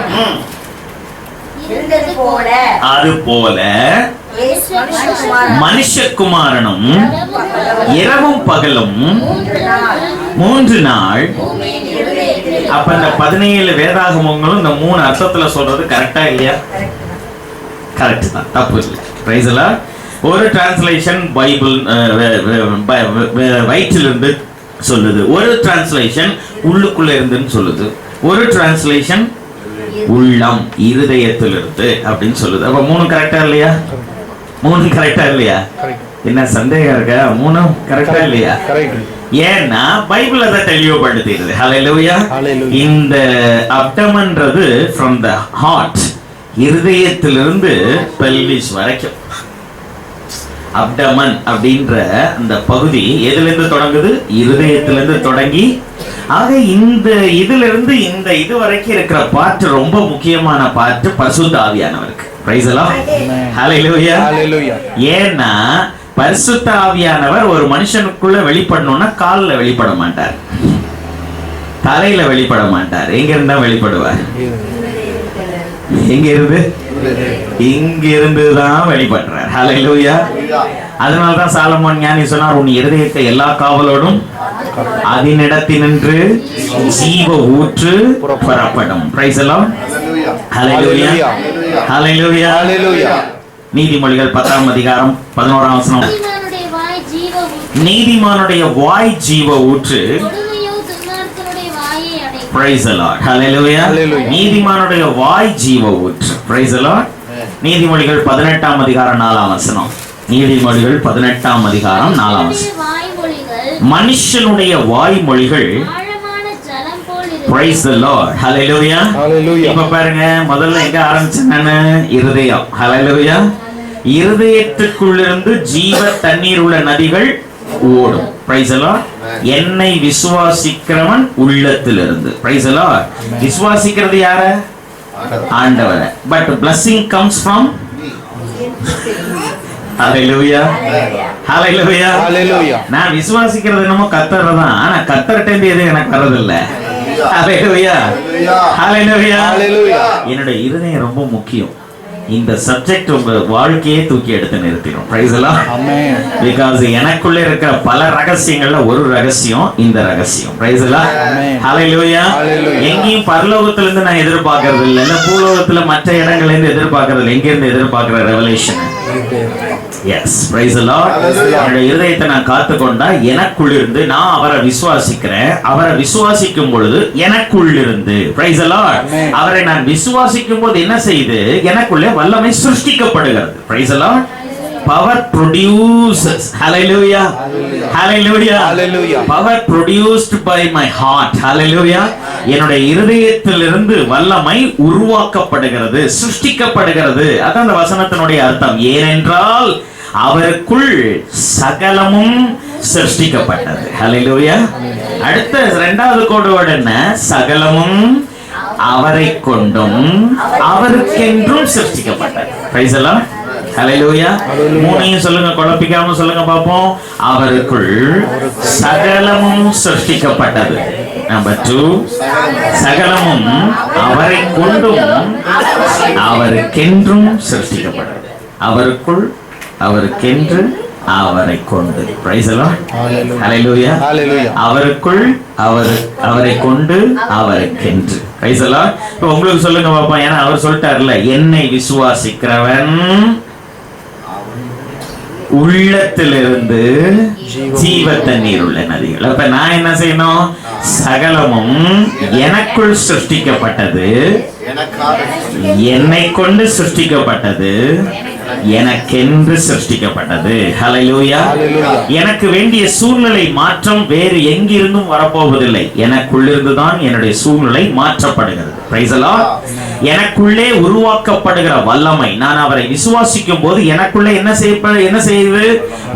இருந்தது போல அது போல மனுஷகுமாரனும் இரவும் பகலும் 3 நாள். அப்ப இந்த 17 வேதாகமங்களும் இந்த 3 அர்த்தத்துல சொல்றது கரெக்டா இல்லையா? கரெக்ட் தான், தப்பு இல்லை. Praise the Lord. ஒரு டிரான்ஸ்லேஷன் பைபிள் வயிற்றிலிருந்து சொல்லுது, ஒரு டிரான்ஸ்லேஷன் உள்ளுக்குள்ள இருந்துன்னு சொல்லுது, ஒரு டிரான்ஸ்லேஷன் உள்ளம் இருதயத்திலிருந்து அப்படின்னு சொல்லுது. அப்ப 3 கரெக்டா இல்லையா? 3 கரெக்டா இல்லையா? என்ன சந்தேகம் இருக்கா? 3 கரெக்டா இல்லையா? ஏன்னா பைபிள் அதை தெளிவுபடுத்திடுது. Hallelujah. இந்த அப்டமன்றது from the heart, இருதயத்திலிருந்து பெல்விஸ் வரைக்கும். அப்டமன் அப்படின்ற அந்த பகுதி எதிலிருந்து தொடங்குது? இருதயத்திலிருந்து தொடங்கி. ஆக இந்த இதிலிருந்து இந்த இது வரைக்கும் இருக்கிற பார்ட் ரொம்ப முக்கியமான பார்ட் பரிசுத்த ஆவியானவருக்கு. Praise the Lord. Hallelujah. Hallelujah. ஏன்னா பரிசுத்த ஆவியானவர் ஒரு மனுஷனுக்குள்ள வெளிப்படணும்னா கால்ல வெளிப்பட மாட்டார், தலையில வெளிப்பட மாட்டார். எங்க இருந்தா வெளிப்படுவார்? எங்க இருந்து? இங்க இருந்துதான் வெளிப்படுறார். Hallelujah. அதனால்தான் சாலமோன் ஞானி சொன்னார், உன் இருதயத்தை எல்லா காவலோடும் அதனிடத்தினின்று ஜீவ ஊற்று புறப்படும். Praise the Lord. Hallelujah. Hallelujah. Hallelujah. நீதிமொழிகள் 10ஆம் அதிகாரம் 11ஆம் வசனம். நீதிமானுடைய வாய் ஜீவ ஊற்று. Praise the Lord. Hallelujah. நீதிமானுடைய வாய் ஜீவ ஊற்று. Praise the Lord. நீதிமொழிகள் 18ஆம் அதிகாரம் 4ஆம் வசனம். நீதிமொழிகள் 18ஆம் அதிகாரம் 4ஆம் வசனம். மனுஷனுடைய வாய்மொழிகள். Praise the Lord. Hallelujah. Hallelujah. இப்ப பாருங்க, முதல்ல எங்க ஆரம்பிச்சேன்னு? இருதயம். Hallelujah. இருதயத்துக்குள்ளிருந்து ஜீவ தண்ணீர் உள்ள நதிகள் ஓடும். Praise the Lord. என்னை விசுவாசிக்கிறவன் உள்ளத்திலிருந்து. Praise the Lord. விசுவாசிக்கிறது யார? ஆண்டவரை. But blessing comes from Hallelujah. Hallelujah. Hallelujah. நான் விசுவாசிக்கிறது என்னமோ கர்த்தரை தான், ஆனா கர்த்தர்ட்ட இருந்து எதுவும் எனக்கு வர்றதில்ல. Hallelujah. Hallelujah. Hallelujah. என்னோட இருதயம் ரொம்ப முக்கியம். இந்த சப்ஜெக்ட் உங்க வாழ்க்கையே தூக்கி எடுத்து நிறுத்திடும். Praise the Lord. Amen. Because எனக்குள்ள இருக்கிற பல ரகசியங்கள்ல ஒரு ரகசியம் இந்த ரகசியம். Praise the Lord. Amen. Hallelujah. Hallelujah. எங்கேயும் பரலோகத்துல இருந்து நான் எதிர்பார்க்கறது இல்லை, இல்ல பூலோகத்துல மற்ற இடங்கள்ல இருந்து எதிர்பார்க்கறது இல்லை. எங்க இருந்து எதிர்பார்க்கிற revelation? Yes. Praise the Lord. என்னோட இருதயத்தை நான் காத்துக்கொண்டா எனக்குள்ளிருந்து நான் அவரை விசுவாசிக்கிறேன். அவரை விசுவாசிக்கும் பொழுது எனக்குள்ளிருந்து Praise the Lord. அவரை நான் விசுவாசிக்கும் போது என்ன செய்யுது? எனக்குள்ளே வல்லமை சிருஷ்டிக்கப்படுகிறது. Praise the Lord. Power produces. Hallelujah. Hallelujah. Hallelujah. Power produced by my heart. Hallelujah. என்னோட இருதயத்திலிருந்து வல்லமை உருவாக்கப்படுகிறது, சிருஷ்டிக்கப்படுகிறது. அதான் அந்த வசனத்தினுடைய அர்த்தம். ஏனென்றால் அவருக்குள் சகலமும் சிருஷ்டிக்கப்பட்டது. Hallelujah. அடுத்த இரண்டாவது கோடு வேர்ட் என்ன? சகலமும் அவரை கொண்டும் அவருக்கென்றும் சிருஷ்டிக்கப்பட்டது. Praise the Lord. Hallelujah. மூணையும் சொல்லுங்க, குழப்பிக்காம சொல்லுங்க பாப்போம். அவருக்குள் சகலமும் சிருஷ்டிக்கப்பட்டது. நம்பர் 2, சகலமும் அவரை கொண்டும் அவருக்கென்றும் சிருஷ்டிக்கப்பட்டது. அவருக்குள், அவருக்கென்று, அவரை கொண்டு. Praise the Lord. Hallelujah. Hallelujah. அவருக்குள், அவரை கொண்டு, அவருக்கென்று. Praise the Lord. இப்போ உங்களுக்கு சொல்லுங்க பாப்போம். ஏன்னா அவர் சொல்லிட்டார்ல, என்னை விசுவாசிக்கிறவன் உள்ளத்திலிருந்து ஜீவ தண்ணீர் உள்ள நதிகள். அப்ப நான் என்ன செய்யணும்? சகலமும் எனக்குள் சிருஷ்டிக்கப்பட்டது, எனக்காக என்னை கொண்டு சிருஷ்டிக்கப்பட்டது, எனக்கென்று சிருஷ்டிக்கப்பட்டது. ஹல்லேலூயா. எனக்கு வேண்டிய சூழ்நிலை மாற்றம் வேறு எங்கிருந்தும் வரப்போவதில்லை. எனக்குள்ளிருந்து தான் என்னுடைய சூழ்நிலை மாற்றப்படுகிறது. Price the Lord. எனக்குள்ளே உருவாக்கப்படுகிற வல்லமை, நான் அவரை விசுவாசிக்கும் போது எனக்குள்ளே என்ன செய்யுது?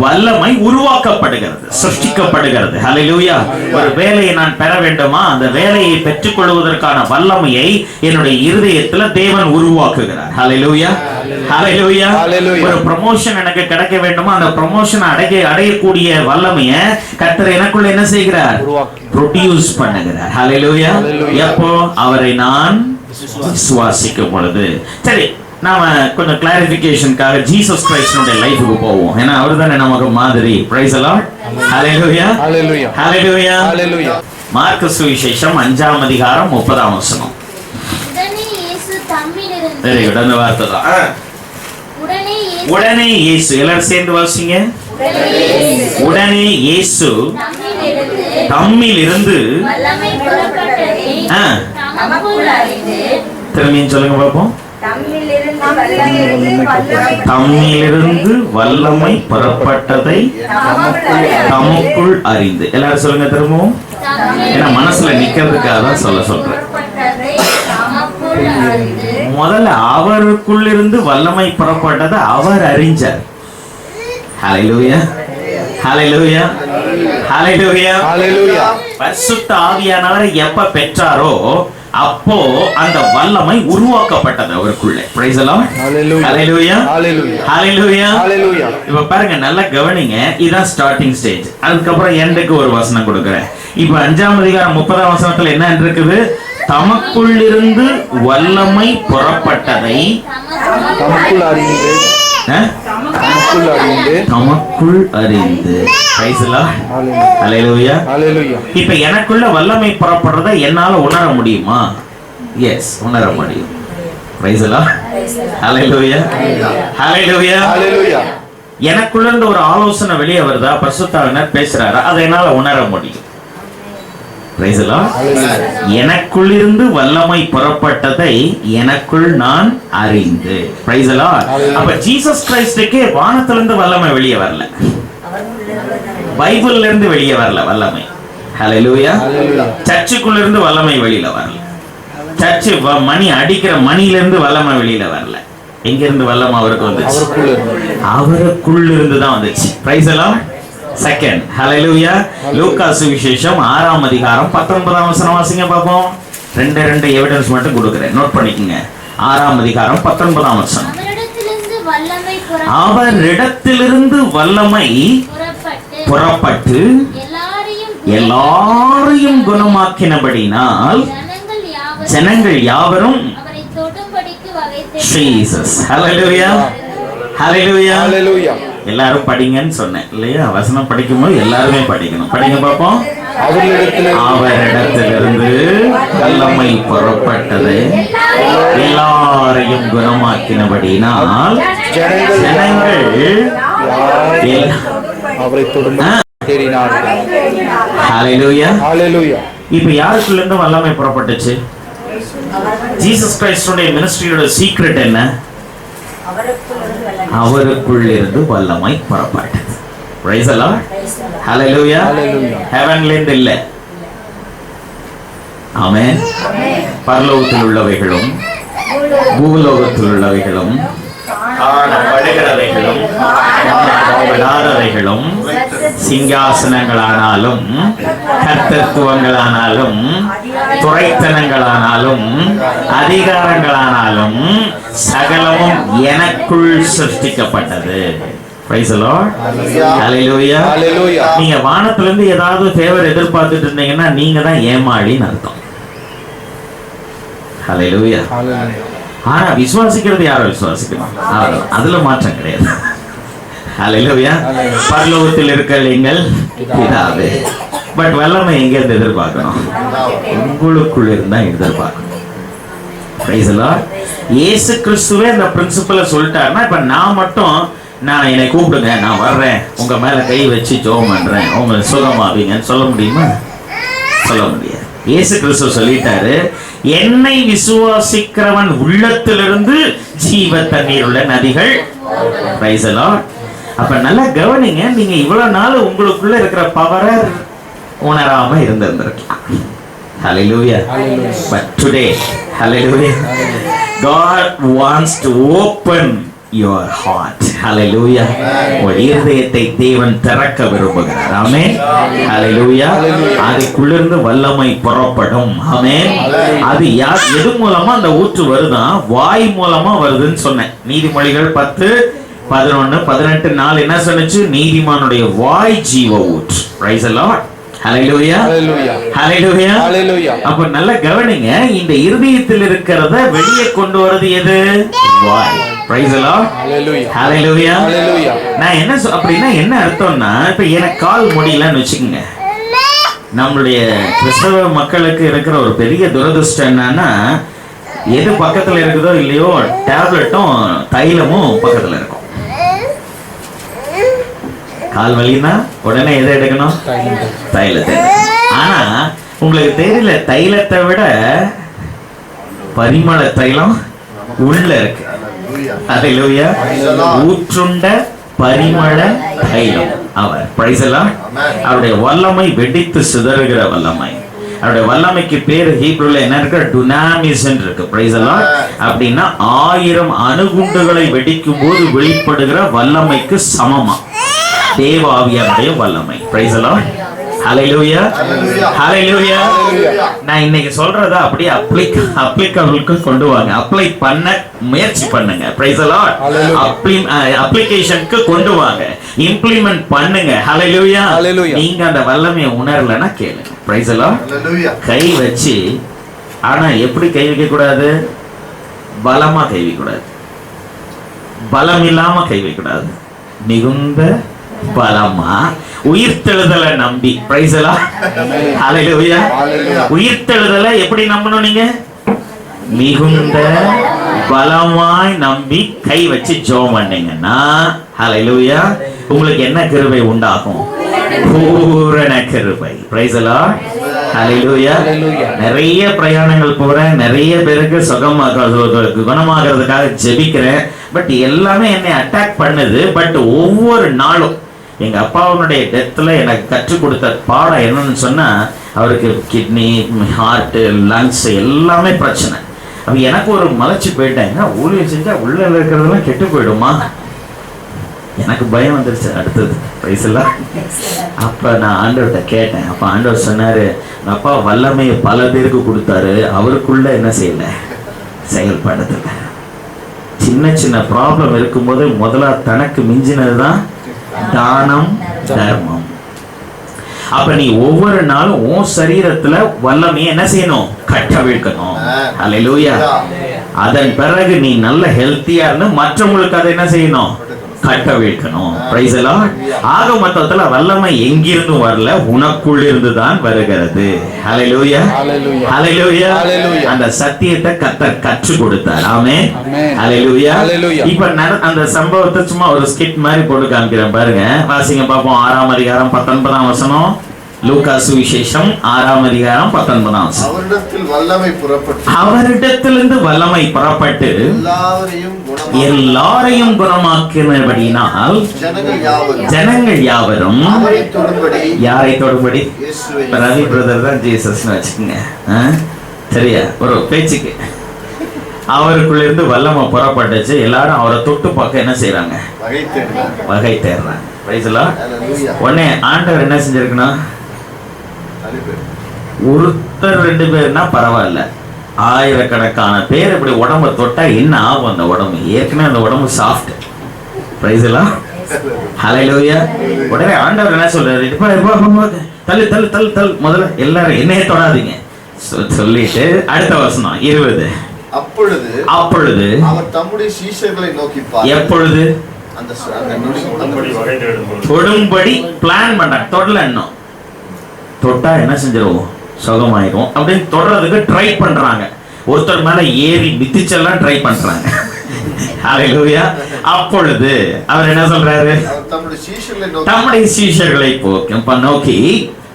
வல்லமை உருவாக்கப்படுகிறது, சிருஷ்டிக்கப்படுகிறது. ஹல்லேலூயா. ஒரு வேலையை நான் பெற வேண்டுமா? அந்த வேலையை பெற்றுக் கொள்வதற்கான வல்லமையை என்னுடைய இருதயத்தில் தேவன் உருவாக்குகிறார். ஹல்லேலூயா. ஹல்லேலூயா. ஒரு ப்ரமோஷன் எனக்கு கிடைக்க வேண்டுமா? அந்த ப்ரமோஷன் அடையக்கூடிய வல்லமையை கர்த்தர் எனக்குள்ள என்ன செய்கிறார்? ப்ரொடியூஸ் பண்ணுகிறார். ஹல்லேலூயா. எப்போ? அவரை நான் விசுவாசிக்கும் பொழுது. சரி, நாம கொஞ்சம் கிளாரிபிகேஷனுக்காக ஜீசஸ் கிரைஸ்டனுடைய லைஃபுக்கு போவோம். ஏன்னா அவர் தானே நமக்கு மாதிரி. Price the Lord. Hallelujah. Hallelujah. Hallelujah. Hallelujah. Mark சுவிசேஷம் 5ஆம் அதிகாரம் 30ஆம் வசனம். உடனே இயேசு தம்மிலிருந்து சரி, உடனே வார்த்தை தான். உடனே இயேசு, எல்லாரும் சேர்ந்து வாசிங்க. உடனே இயேசு தம்மிலிருந்து வல்லமை புறப்பட்டதை தமக்குள் அறிந்து. திரும்பியும் சொல்லுங்க பாப்போம். தம்மிலிருந்து வல்லமை புறப்பட்டதை தமக்குள் அறிந்து. எல்லாரும் சொல்லுங்க திரும்பவும். ஏன்னா மனசுல நிக்கிறதுக்காக தான் சொல்றேன். முதல்ல அவருக்குள்ளிருந்து வல்லமை புறப்பட்டதை அவர் அறிஞ்சார். ஹல்லேலூயா. ஹல்லேலூயா. ஹல்லேலூயா. ஹல்லேலூயா. பரிசுத்த ஆவியானவரை எப்ப பெற்றாரோ அப்போ அந்த வல்லமை உருவாக்கப்பட்டது அவருக்குள்ள. Praise the Lord. Hallelujah. Hallelujah. Hallelujah. Hallelujah. Hallelujah. இப்ப பாருங்க, நல்லா கவனிங்க. இதான் ஸ்டார்டிங் ஸ்டேஜ். அதுக்கப்புறம் எண்டுக்கு ஒரு வசனம் கொடுக்கிறேன். இப்ப 5ஆம் அதிகாரம் 30ஆம் வசனத்துல என்ன இருக்கு? தமக்குள்ளிருந்து வல்லமை புறப்பட்டதை தமக்குள் அறிந்து. தமக்குள் அறிந்து. தமக்குள் அறிந்து. Praise the Lord. Hallelujah. Hallelujah. இப்ப எனக்குள்ள வல்லமை புறப்படுறதை என்னால உணர முடியுமா? எஸ், உணர முடியும். Praise the Lord. Hallelujah. Hallelujah. Hallelujah. எனக்குள்ள இருந்து ஒரு ஆலோசனை வெளியே வருதா? பரிசுத்த ஆவியானவர் பேசுறாரா? அதை என்னால உணர முடியும். Praise the Lord. எனக்குள்ளிருந்து வல்லமை புறப்பட்டதை எனக்குள் நான் அறிந்து. Praise the lord. அப்ப ஜீசஸ் கிரைஸ்டுக்கு வானத்திலிருந்து வல்லமை வெளியே வரல, பைபிள்ல இருந்து வெளியே வரல வல்லமை. ஹல்லேலூயா. சர்ச்சுக்குள்ள இருந்து வல்லமை வெளியில வரல. சர்ச்சு மணி அடிக்கிற மணில இருந்து வல்லமை வெளியில வரல. எங்க இருந்து வல்லமை அவருக்கு வந்துச்சு? அவருக்குள்ள இருந்து தான் வந்துச்சு. Price the Lord. செகண்ட். ஹல்லேலூயா. லூக்கா சுவிசேஷம் 6ஆம் அதிகாரம் 19ஆம் வசனம் வாசிங்க பாப்போம். ரெண்டு எவிடன்ஸ் மட்டும் கொடுக்கிறேன், நோட் பண்ணிக்கங்க. 6ஆம் அதிகாரம் 19ஆம் வசனம். அவரிடத்திலிருந்து வல்லமை புறப்பட்டு எல்லாரையும் குணமாக்கினபடினால் ஜனங்கள் யாவரும் ஜீசஸ். ஹல்லேலூயா. ஹல்லேலூயா. ஹல்லேலூயா. எல்லாரும் படிங்கன்னு சொன்னேன் இல்லையா? வசனம் படிக்கும்போது எல்லாருமே படிக்கணும். படிங்க பாப்போம். அவரிடத்திலிருந்து வல்லமை புறப்பட்டது எல்லாரையும் குணமாக்கினபடினால் ஜனங்கள் அவரை தொடர்ந்து தேடினார்கள். ஹல்லேலூயா. ஹல்லேலூயா. இப்ப யாருக்குள்ள இருந்து வல்லமை புறப்பட்டுச்சு? ஜீசஸ் கிரைஸ்டுடைய மினிஸ்ட்ரியோட சீக்ரெட் என்ன? அவருக்குள் இருந்து வல்லமை புறப்பட்டது. Price the Lord. ஹல்லேலூயா. ஹெவன்ல இருந்து இல்ல. ஆமென். பரலோகத்தில் உள்ளவைகளும் பூலோகத்தில் உள்ளவைகளும் காணப்படுகிறவைகளும் காணப்படாதவைகளும் சிங்காசனங்களானாலும் கர்த்தத்துவங்களானாலும் துரைத்தனங்களானாலும் அதிகாரங்களானாலும் சகலமும் எனக்குள் சிருஷ்டிக்கப்பட்டது. Praise the Lord. Hallelujah. Hallelujah. நீங்க வானத்துல இருந்து ஏதாவது ஃபேவர் எதிர்பார்த்துட்டு இருந்தீங்கன்னா நீங்க தான் ஏமாளின்னு அர்த்தம். Hallelujah. ஆனா விசுவாசிக்கிறது யாரை விசுவாசிக்கணும்? அதுல மாற்றம் கிடையாது. Hallelujah. பரலோகத்தில் இருக்கிற எங்கள் பிதாவே. பட் வல்லமை எங்க இருந்து எதிர்பார்க்கணும்? உங்களுக்குள்ள இருந்தா எதிர்பார்க்கணும். Praise the Lord. இயேசு கிறிஸ்துவே இந்த பிரின்சிபலை சொல்லிட்டாருன்னா இப்ப நான் மட்டும் நான் என்னை கூப்பிடுங்க நான் வர்றேன் உங்க மேல கை வச்சு ஜெபம் பண்றேன் உங்க சுகமாவீங்கன்னு சொல்ல முடியுமா? சொல்ல முடியாது. இயேசு கிறிஸ்து சொல்லிட்டாரு, என்னை விசுவாசிக்கிறவன் உள்ளத்திலிருந்து ஜீவ தண்ணீர் உள்ள நதிகள். Price the lord. அப்ப நல்லா கவனிங்க, நீங்க இவ்வளவு நாள் உங்களுக்குள்ள இருக்கிற பவரை உணராம இருந்திருக்கலாம். Hallelujah. But today, hallelujah, God wants to open your heart. Hallelujah. உங்கள் இதயத்தை தேவன் திறக்க விரும்புகிறார். ஆமென். Hallelujah. அதுக்குள்ளிருந்து வல்லமை புறப்படும். ஆமென். அது எது மூலமா அந்த ஊற்று வருதான்? வாய் மூலமா வருதுன்னு சொன்னேன். நீதிமொழிகள் 10:11 18 4 என்ன சொன்னுச்சு? நீதிமானுடைய வாய் ஜீவ ஊற்று. Praise the Lord. Hallelujah. Hallelujah. Hallelujah. அப்ப நல்ல கவனிங்க, இந்த இருதயத்தில் இருக்கிறத வெளியே கொண்டு வரது எது? வாய். Praise the Lord. Hallelujah. Hallelujah. Hallelujah. நான் என்ன அப்படின்னா என்ன அர்த்தம்னா, இப்ப எனக்கு கால் முடியலன்னு வச்சுக்கோங்க. நம்மளுடைய கிறிஸ்தவ மக்களுக்கு இருக்கிற ஒரு பெரிய துரதிர்ஷ்டம் என்னன்னா, எது பக்கத்துல இருக்குதோ இல்லையோ டேப்லெட்டும் தைலமும் பக்கத்துல இருக்கும். கால் வலினா உடனே எதை எடுக்கணும்? தைலத்தை. ஆனா உங்களுக்கு தெரியல, தைலத்தை விட பரிமள தைலம் உள்ள இருக்கு. ஹல்லேலூயா. ஊற்றுண்ட பரிமள தைலம் அவர். Price the Lord. அவருடைய வல்லமை வெடித்து சிதறுகிற வல்லமை. அவருடைய வல்லமைக்கு பேர் ஹீப்ரூல என்ன இருக்கு? டுனாமிஸ் இருக்கு. Praise the Lord. அப்படின்னா 1000 அணுகுண்டுகளை வெடிக்கும் போது வெளிப்படுகிற வல்லமைக்கு சமமா தேவ ஆவியாருடைய வல்லமை. Praise the Lord. Hallelujah. Hallelujah. நான் இன்னைக்கு சொல்றத அப்படியே அப்ளிகபிளுக்கு கொண்டு வாங்க. அப்ளை பண்ண முயற்சி பண்ணுங்க. Price the Lord. அப்ளிகேஷனுக்கு கொண்டு வாங்க. இம்ப்ளிமென்ட் பண்ணுங்க. ஹல்லேலூயா. நீங்க அந்த வல்லமையை உணரலன்னா கேளுங்க. Price the Lord. கை வச்சு, ஆனா எப்படி கை வைக்க கூடாது? பலமா கை வைக்க கூடாது. பலம் இல்லாம கை வைக்க கூடாது. மிகுந்த பலமா உயிர்த்தெழுதலை நம்பி. Praise the Lord. ஹல்லேலூயா. உயிர்த்தெழுதலை எப்படி நம்பணும்? நீங்க மிகுந்த பலமாய் நம்பி கை வச்சு ஜெபம் பண்ணீங்கன்னா ஹல்லேலூயா, உங்களுக்கு என்ன கிருபை உண்டாகும்? பூரண கிருபை. Praise the Lord. ஹல்லேலூயா. நிறைய பிரயாணங்கள் போறேன், நிறைய பேருக்கு குணமாகிறதுக்காக ஜெபிக்கிறேன். பட் எல்லாமே என்னை அட்டாக் பண்ணுது. பட் ஒவ்வொரு நாளும் எங்க அப்பாவுடைய டெத்தில் எனக்கு கற்றுக் கொடுத்த பாடம் என்னன்னு சொன்னா, அவருக்கு கிட்னி, ஹார்ட், லங்ஸ் எல்லாமே பிரச்சனை. அப்ப எனக்கு ஒரு மலைச்சு போயிட்டேன், ஊழியம் செஞ்சா உள்ள இருக்கிறதெல்லாம் கெட்டு போயிடுமா? எனக்கு பயம் வந்துருச்சு. அடுத்தது பிரைஸ் எல்லாம். அப்ப நான் ஆண்டவர்கிட்ட கேட்டேன். அப்ப ஆண்டவர் சொன்னாரு, அப்பா வல்லமையை பல பேருக்கு கொடுத்தாரு, அவருக்குள்ள என்ன செய்யல? செயல்படுத்தல. சின்ன சின்ன ப்ராப்ளம் இருக்கும்போது முதல்ல தனக்கு மிஞ்சினதுதான் தானம், தர்மம். அப்ப நீ ஒவ்வொரு நாளும் உன் சரீரத்துல வல்லமையை என்ன செய்யணும்? கட்டவிழ்க்கணும். ஹல்லேலூயா. அதன் பிறகு நீ நல்ல ஹெல்த்தியா இருந்து மற்றவங்களுக்கு அதை என்ன செய்யணும்? கட்டவிழ்க்கணும். Praise the Lord. ஆக மொத்தத்துல வல்லமை எங்கிருந்து வரல, உனக்குள்ள இருந்து தான் வருகிறது. ஹல்லேலூயா. ஹல்லேலூயா. அந்த சத்தியத்தை கர்த்தர் கற்றுக் கொடுத்தார். ஆமென். ஹல்லேலூயா. இப்ப அந்த சம்பவத்தை சும்மா ஒரு ஸ்கிட் மாதிரி போட்டு காமிக்கிறேன் பாருங்க. வாசிங்க பாப்போம். 6ஆம் அதிகாரம் 19ஆம் வசனம். லூக்கா சுவிசேஷம் 6ஆம் அதிகாரம் 19ஆம் வசனம். அவரிடத்திலிருந்து வல்லமை புறப்பட்டு எல்லாரையும் குணமாக்கினபடியினால் ஜனங்கள் யாவரும் யாரை தொடும்படி? ரவி பிரதர் தான் ஜீசஸ் வச்சுக்கோங்க. சரியா? ஒரு பேச்சுக்கு அவருக்குள்ள இருந்து வல்லமை புறப்பட்டுச்சு. எல்லாரும் அவரை தொட்டு பார்க்க என்ன செய்யறாங்க? வகை தேடுறாங்க. Price the Lord. உடனே ஆண்டவர் என்ன செஞ்சிருக்கணும்? ஒருத்தர் 2 பேர்னா பரவாயில்ல, ஆயிரக்கணக்கான பேர் இப்படி உடம்ப தொட்டா என்ன ஆகும்? அந்த உடம்பு ஏற்கனவே அந்த உடம்பு soft. Praise the Lord. Hallelujah. உடனே ஆண்டவர் என்ன சொல்றாரு? தள்ளு தள்ளு தள்ளு தள்ளு, முதல்ல எல்லாரும் என்னையே தொடாதீங்க சொல்லிட்டு அடுத்த வசனம் 20. அப்பொழுது அவர் தம்முடைய சீஷர்களை நோக்கி எப்பொழுது தொடும்படி பிளான் பண்றாங்க. தொடல இன்னும் தொட்டா என்ன செஞ்சிருவோம்? சுகமாயிரும் அப்படின்னு தொடறதுக்கு ட்ரை பண்றாங்க. ஒருத்தர் மேல ஏறி மிதிச்செல்லாம் ட்ரை பண்றாங்க. ஹல்லேலூயா. அப்பொழுது அவர் என்ன சொல்றாரு? தம்முடைய சீஷர்களை நோக்கி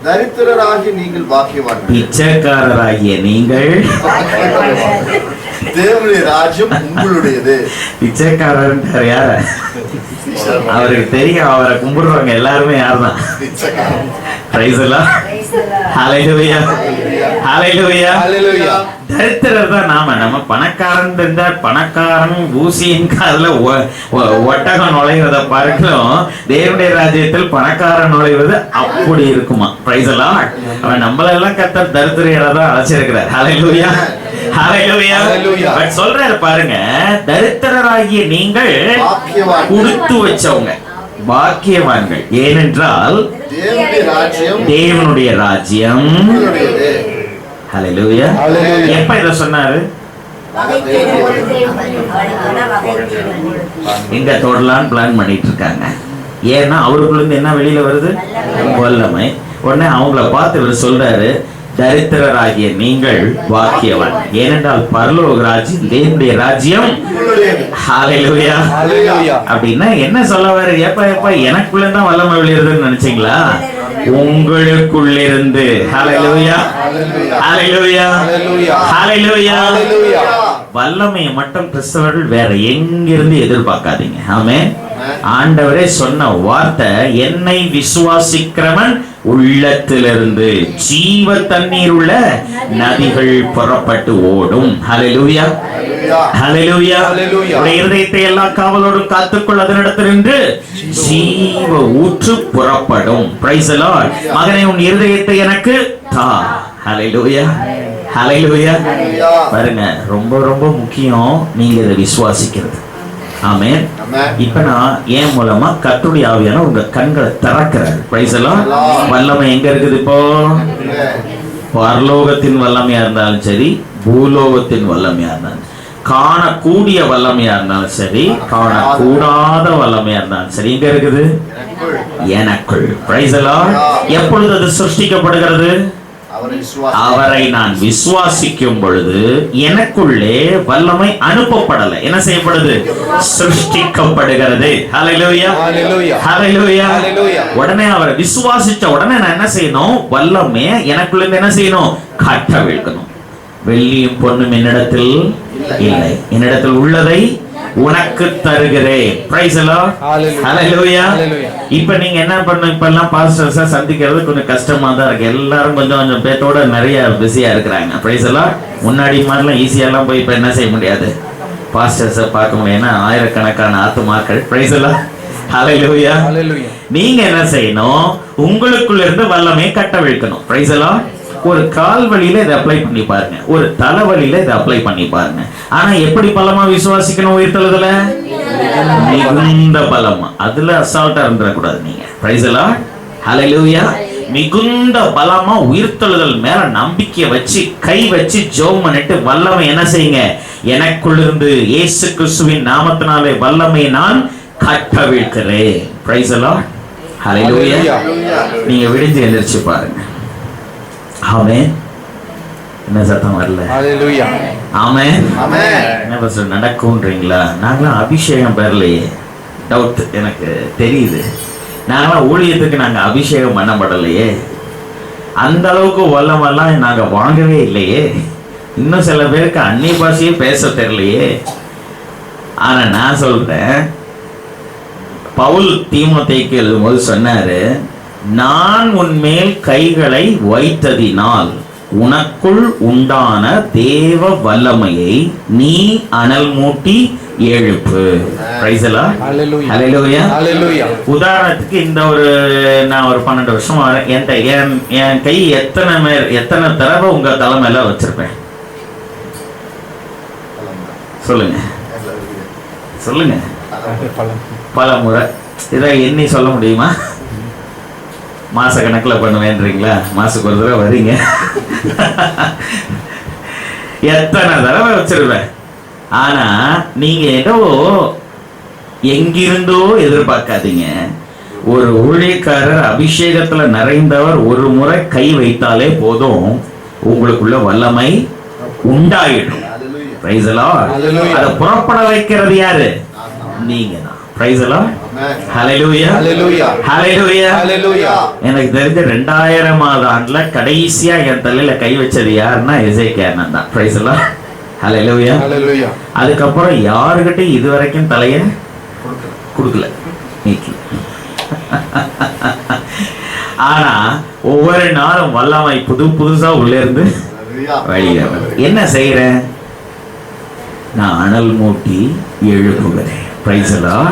தரித்திரராகிய நீங்கள் பாக்கியவான்கள், பிச்சைக்காரராகிய நீங்கள் தேவனுடைய ராஜ்யம் உங்களுடையது. பிச்சைக்காரர் யார? அவருக்கு தெரியும், அவரை கும்பிடுறவங்க எல்லாருமே யாருதான். தரித்திரர் தான் நாம. நம்ம பணக்காரன் இருந்தா பணக்காரன் ஊசியின் காதுல ஒட்டகம் நுழைவதை பார்க்கலாம். தேவனுடைய ராஜ்யத்தில் பணக்காரன் நுழைவது அப்படி இருக்குமா? பிரைஸ் எல்லாம் அவன் நம்மளெல்லாம் கர்த்தர் தரித்திரையரா தான் அழைச்சிருக்கிறார். ஹல்லேலூயா, ஹல்லேலூயா. பட் சொல்றாரு பாருங்க, தரித்திரராகிய நீங்கள் கொடுத்து வச்சவங்க பாக்கியவான்கள், ஏனென்றால் தேவனுடைய ராஜ்யம். ஹல்லேலூயா. எப்ப இத சொன்னாரு? எங்க தொடலான்னு பிளான் பண்ணிட்டு இருக்காங்க. ஏன்னா அவருக்குள்ள இருந்து என்ன வெளியில வருது? வல்லமை. உடனே அவங்கள பார்த்து இவர் சொல்றாரு, தரித்திரராகிய நீங்கள் பாக்கியவான், ஏனென்றால் பரலோக ராஜ்யம் தேவனுடைய ராஜ்யம். ஹல்லேலூயா. அப்படின்னா என்ன சொல்ல வர? எப்ப எனக்குள்ள தான் வல்லமை வெளியிறதுன்னு நினைச்சீங்களா? உங்களுக்குள்ளிருந்து. ஹல்லேலூயா, ஹல்லேலூயா, ஹல்லேலூயா. வல்லமையை மட்டும் கிறிஸ்தவர்கள் வேற எங்கிருந்து எதிர்பார்க்காதீங்க. ஆமென். ஆண்டவரே சொன்ன வார்த்தை, என்னை விசுவாசிக்கிறவன் உள்ளத்திலிருந்து ஜீவ தண்ணீர் உள்ள நதிகள் புறப்பட்டு ஓடும். ஹல்லேலூயா, ஹல்லேலூயா. இருதயத்தை எல்லா காவலோடும் காத்துக்கொள், அதனிடத்திலிருந்து ஜீவ ஊற்று புறப்படும். Price the Lord. மகனே, உன் இருதயத்தை எனக்கு தா. ஹல்லேலூயா, ஹல்லேலூயா. பாருங்க, ரொம்ப ரொம்ப முக்கியம் நீங்க இதை விசுவாசிக்கிறது. ஆமென். இப்ப நான் ஏன் மூலமா கர்த்தருடைய ஆவியான உங்க கண்களை திறக்கிறார். Price the Lord. வல்லமை எங்க இருக்குது? இப்போ பரலோகத்தின் வல்லமையா இருந்தாலும் சரி, பூலோகத்தின் வல்லமையா இருந்தாலும், காணக்கூடிய வல்லமையா இருந்தாலும் சரி, காணக்கூடாத வல்லமையா இருந்தாலும் சரி, எங்க இருக்குது? எனக்குள். Price the Lord. எப்பொழுது அது சிருஷ்டிக்கப்படுகிறது? அவரை நான் விசுவாசிக்கும் பொழுது எனக்குள்ளே வல்லமை அனுப்பப்படல. என்ன செய்யப்படுது? சிருஷ்டிக்கப்படுகிறது. ஹல்லேலூயா, ஹல்லேலூயா. உடனே அவரை விசுவாசிச்ச உடனே நான் என்ன செய்யணும்? வல்லமை எனக்குள்ள இருந்து என்ன செய்யணும்? கட்ட வைக்கணும். வெள்ளியும் பொன்னும் என்னிடத்தில் இல்லை, என்னிடத்தில் உள்ளதை உனக்கு தருகிறேன். Praise the Lord. ஹல்லேலூயா. இப்போ நீங்க என்ன பண்ணணும்? இப்ப எல்லாம் பாஸ்டர்ஸை சந்திக்கிறது கொஞ்சம் கஷ்டமா தான் இருக்கு. எல்லாரும் கொஞ்சம் கொஞ்சம் பேத்தோட நிறைய பிஸியா இருக்கிறாங்க. Price the Lord. முன்னாடி மாதிரிலாம் ஈஸியெல்லாம் போய் இப்ப என்ன செய்ய முடியாது, பாஸ்டர்ஸை பார்க்க முடியும்னா ஆயிரக்கணக்கான ஆத்துமாக்கள். Praise the Lord. ஹல்லேலூயா. நீங்க என்ன செய்யணும்? உங்களுக்குள்ள இருந்து வல்லமையை கட்டவிழ்க்கணும். Praise the Lord. ஒரு கால் வலியில இதை அப்ளை பண்ணி பாருங்க, ஒரு தலைவலியில இதை அப்ளை பண்ணி பாருங்க. ஆனா எப்படி பலமா விசுவாசிக்கணும்? உயிர்த்தெழுதல மிகுந்த பலமா. அதுல அசால்ட்டா இருந்துடக்கூடாது நீங்க. Praise the Lord. ஹல்லேலூயா. மிகுந்த பலமா உயிர்த்தெழுதல் மேல நம்பிக்கை வச்சு கை வச்சு ஜெபம் பண்ணிட்டு வல்லமை என்ன செய்யுங்க? எனக்குள்ளிருந்து இயேசு கிறிஸ்துவின் நாமத்தினாலே வல்லமையை நான் கட்டவிழ்க்கிறேன். Praise the Lord. ஹல்லேலூயா. நீங்க விடிஞ்சு எந்திரிச்சு பாருங்க. ஆமென். என்ன சத்தம் வரல? ஹல்லேலூயா. ஆமென், ஆமென். என்ன பஸ்டர் நடக்கும்ன்றீங்களா? நாங்களாம் அபிஷேகம் பெறலையே. டவுட் எனக்கு தெரியுது. நாங்களாம் ஊழியத்துக்கு நாங்க அபிஷேகம் பண்ணப்படலையே. அந்த அளவுக்கு வல்லமெல்லாம் நாங்க வாங்கவே இல்லையே. இன்னும் சில பேருக்கு அந்நிய பாஷையே பேச தெரியலையே. ஆனா நான் சொல்றேன், பவுல் தீமோத்தேயுக்கு எழுதும்போது சொன்னாரு, நான் உன்மேல் கைகளை வைத்ததினால் உனக்குள் உண்டான தேவ வல்லமையை நீ அனல் மூட்டி எழுப்பு. Praise the Lord. Hallelujah, hallelujah. உதாரணத்துக்கு இந்த ஒரு நான் ஒரு 12 வருஷமா என் கை எத்தனை தடவை உங்க தலைமையில வச்சிருப்பேன்? சொல்லுங்க, சொல்லுங்க. பல முறை. இதை எண்ணி சொல்ல முடியுமா? மாச கணக்கில் பண்ணுவேன்றீங்களா? மாசத்துக்கு ஒரு தடவை வரீங்க, எத்தனை தடவை வச்சிருவேன். ஆனா நீங்க ஏதோ எங்கிருந்தோ எதிர்பார்க்காதீங்க. ஒரு ஊழியக்காரர் அபிஷேகத்துல நிறைந்தவர் ஒரு முறை கை வைத்தாலே போதும், உங்களுக்குள்ள வல்லமை உண்டாயிடும். Price the Lord. அதை புறப்பட வைக்கிறது யாரு? நீங்க தான். பிரைஸ் எல்லாம். ஹalleluya ஹalleluya ஹalleluya ஹalleluya. எனக்கு தெரிஞ்ச 2000ஆவது ஆண்டுல கடைசியா என் தலையில கை வச்சது யாருன்னா எசேக்கியா தான். பிரைஸ் எல்லாம். ஹalleluya ஹalleluya. அதுக்கப்புறம் யாருகிட்ட இதுவரைக்கும் தலைய கொடுக்கல நீக்கல. ஆனா ஒவ்வொரு நாளும் வல்லமை புதுசா உள்ள இருந்து வெளியே என்ன செய்யறேன்? நான் அனல் மூட்டி எழுப்புகிறேன். பிரைஸ் எல்லாம்.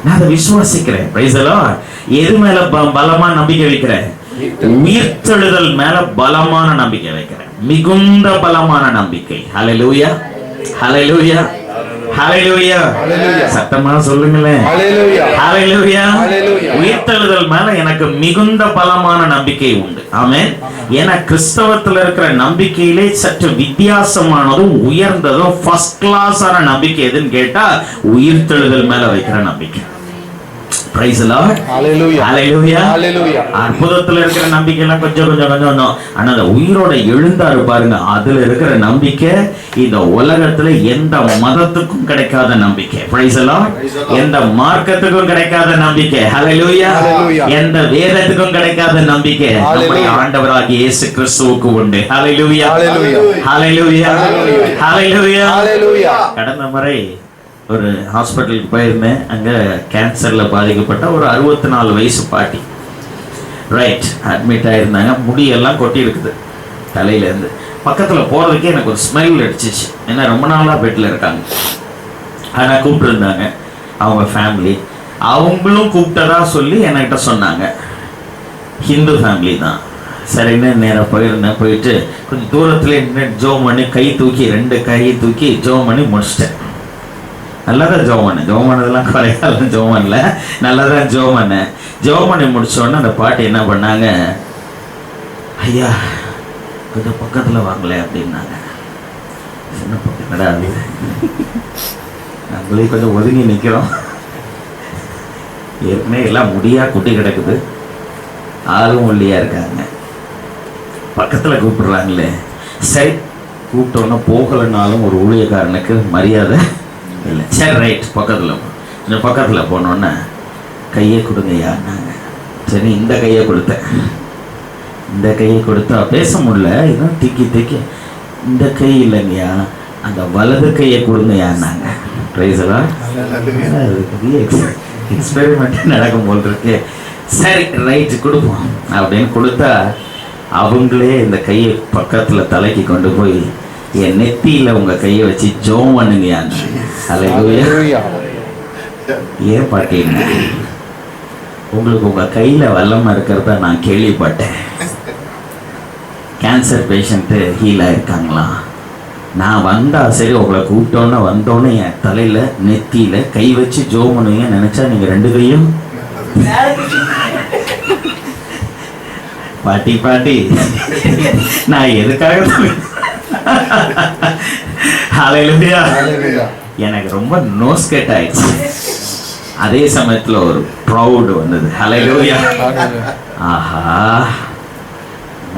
நான் அதை விசுவாசிக்கிறேன். பிரைஸ் எல்லாம். எது மேல பலமா நம்பிக்கை வைக்கிறேன்? உயிர்த்தெழுதல் மேல பலமான நம்பிக்கை வைக்கிறேன். மிகுந்த பலமான நம்பிக்கை. ஹalleluya ஹalleluya ஹalleluya. சத்தமா சொல்லுங்களேன். ஹalleluya ஹalleluya. ஹalleluya. உயிர்த்தெழுதல் மேல எனக்கு மிகுந்த பலமான நம்பிக்கை உண்டு. ஆமென். ஏன்னா கிறிஸ்தவத்துல இருக்கிற நம்பிக்கையிலே சற்று வித்தியாசமானதும் உயர்ந்ததும் ஃபர்ஸ்ட் கிளாஸான நம்பிக்கை எதுன்னு கேட்டா உயிர்த்தெழுதல் மேல வைக்கிற நம்பிக்கை. Praise Lord. ஹalleluya ஹalleluya ஹalleluya. அற்புதத்துல இருக்கிற நம்பிக்கை எல்லாம் கொஞ்சம் ஆனா அந்த உயிரோட எழுந்தாரு பாருங்க, அதுல இருக்கிற நம்பிக்கை இந்த உலகத்துல எந்த மதத்துக்கும் கிடைக்காத நம்பிக்கை. Praise Lord. எந்த மார்க்கத்துக்கும் கிடைக்காத நம்பிக்கை. ஹalleluya. எந்த வேதத்துக்கும் கிடைக்காத நம்பிக்கை நம்முடைய ஆண்டவராகிய இயேசு கிறிஸ்துவுக்கு உண்டு. ஹalleluya ஹalleluya ஹalleluya ஹalleluya. கடந்த முறை ஒரு ஹாஸ்பிட்டலுக்கு போயிருந்தேன். அங்கே கேன்சரில் பாதிக்கப்பட்ட ஒரு 64 வயசு பாட்டி ரைட் அட்மிட் ஆகிருந்தாங்க. முடியெல்லாம் கொட்டி இருக்குது தலையிலேருந்து. பக்கத்தில் போகிறதுக்கே எனக்கு ஒரு ஸ்மெல் அடிச்சிச்சு. ஏன்னா ரொம்ப நாளாக பெட்டில் இருக்காங்க. ஆனால் கூப்பிட்டுருந்தாங்க அவங்க ஃபேமிலி. அவங்களும் கூப்பிட்டதா சொல்லி என்கிட்ட சொன்னாங்க. ஹிந்து ஃபேமிலி தான். சரின்னு நேராக போயிருந்தேன். போயிட்டு கொஞ்சம் தூரத்தில் நின்று ஜோம் பண்ணி கை தூக்கி 2 கையை தூக்கி ஜோம் பண்ணி முடிச்சிட்டேன். நல்லா தான் ஜோம் பண்ணதெல்லாம் குறையாலாம் ஜோம் பண்ணல, நல்லா தான் ஜோம் பண்ணி முடிச்சோடனே அந்த பாட்டி என்ன பண்ணாங்க, ஐயா கொஞ்சம் பக்கத்தில் வாங்கல அப்படின்னாங்க. சின்ன பக்கம் அது நம்மளே கொஞ்சம் ஒதுங்கி நிற்கிறோம். ஏற்கனவே எல்லாம் முடியாக குட்டி கிடக்குது, ஆளும் ஒல்லியாக இருக்காங்க, பக்கத்தில் கூப்பிடுறாங்களே. சரி கூப்பிட்டோன்னா போகலைன்னாலும் ஒரு ஊழியக்காரனுக்கு மரியாதை இல்லை. சரி ரைட் பக்கத்தில் போனோன்னே கையை கொடுங்கய்யான்னாங்க. சரி இந்த கையை கொடுத்தேன். இந்த கையை கொடுத்தா பேச முடியல, இதுதான் திக்கி இந்த கை இல்லைங்கய்யா அந்த வலது கையை கொடுங்கய்யான்னாங்க. ப்ரைஸெல்லாம் எக்ஸ்பெரிமெண்ட் நடக்கும் போல் இருக்கு. சரி ரைட்டு கொடுப்போம் அப்படின்னு கொடுத்தா அவங்களே இந்த கையை பக்கத்தில் தலைக்கு கொண்டு போய் என் நெத்தியில் உங்கள் கையை வச்சு ஜோம் பண்ணுங்கயான்னு. ஹல்லேலூயா. ஏன் பாட்டீங்க? உங்களுக்கு உங்கள் கையில் வல்லமாக இருக்கிறத நான் கேள்விப்பட்டேன். கேன்சர் பேஷண்ட்டு ஹீல் ஆகிருக்காங்களா? நான் வந்தால் சரி உங்களை கூப்பிட்டோன்னே வந்தோன்னே என் தலையில் நெத்தியில் கை வச்சு ஜோம் பண்ணுவீங்க நினச்சா நீங்கள் 2 கையும் பாட்டி நான் எதுக்காக ஹல்லேலூயா. எனக்கு ரொம்ப நோஸ்கெட் ஆயிடுச்சு. அதே சமயத்தில் ஒரு ப்ரௌட் வந்தது. ஹல்லேலூயா. ஆஹா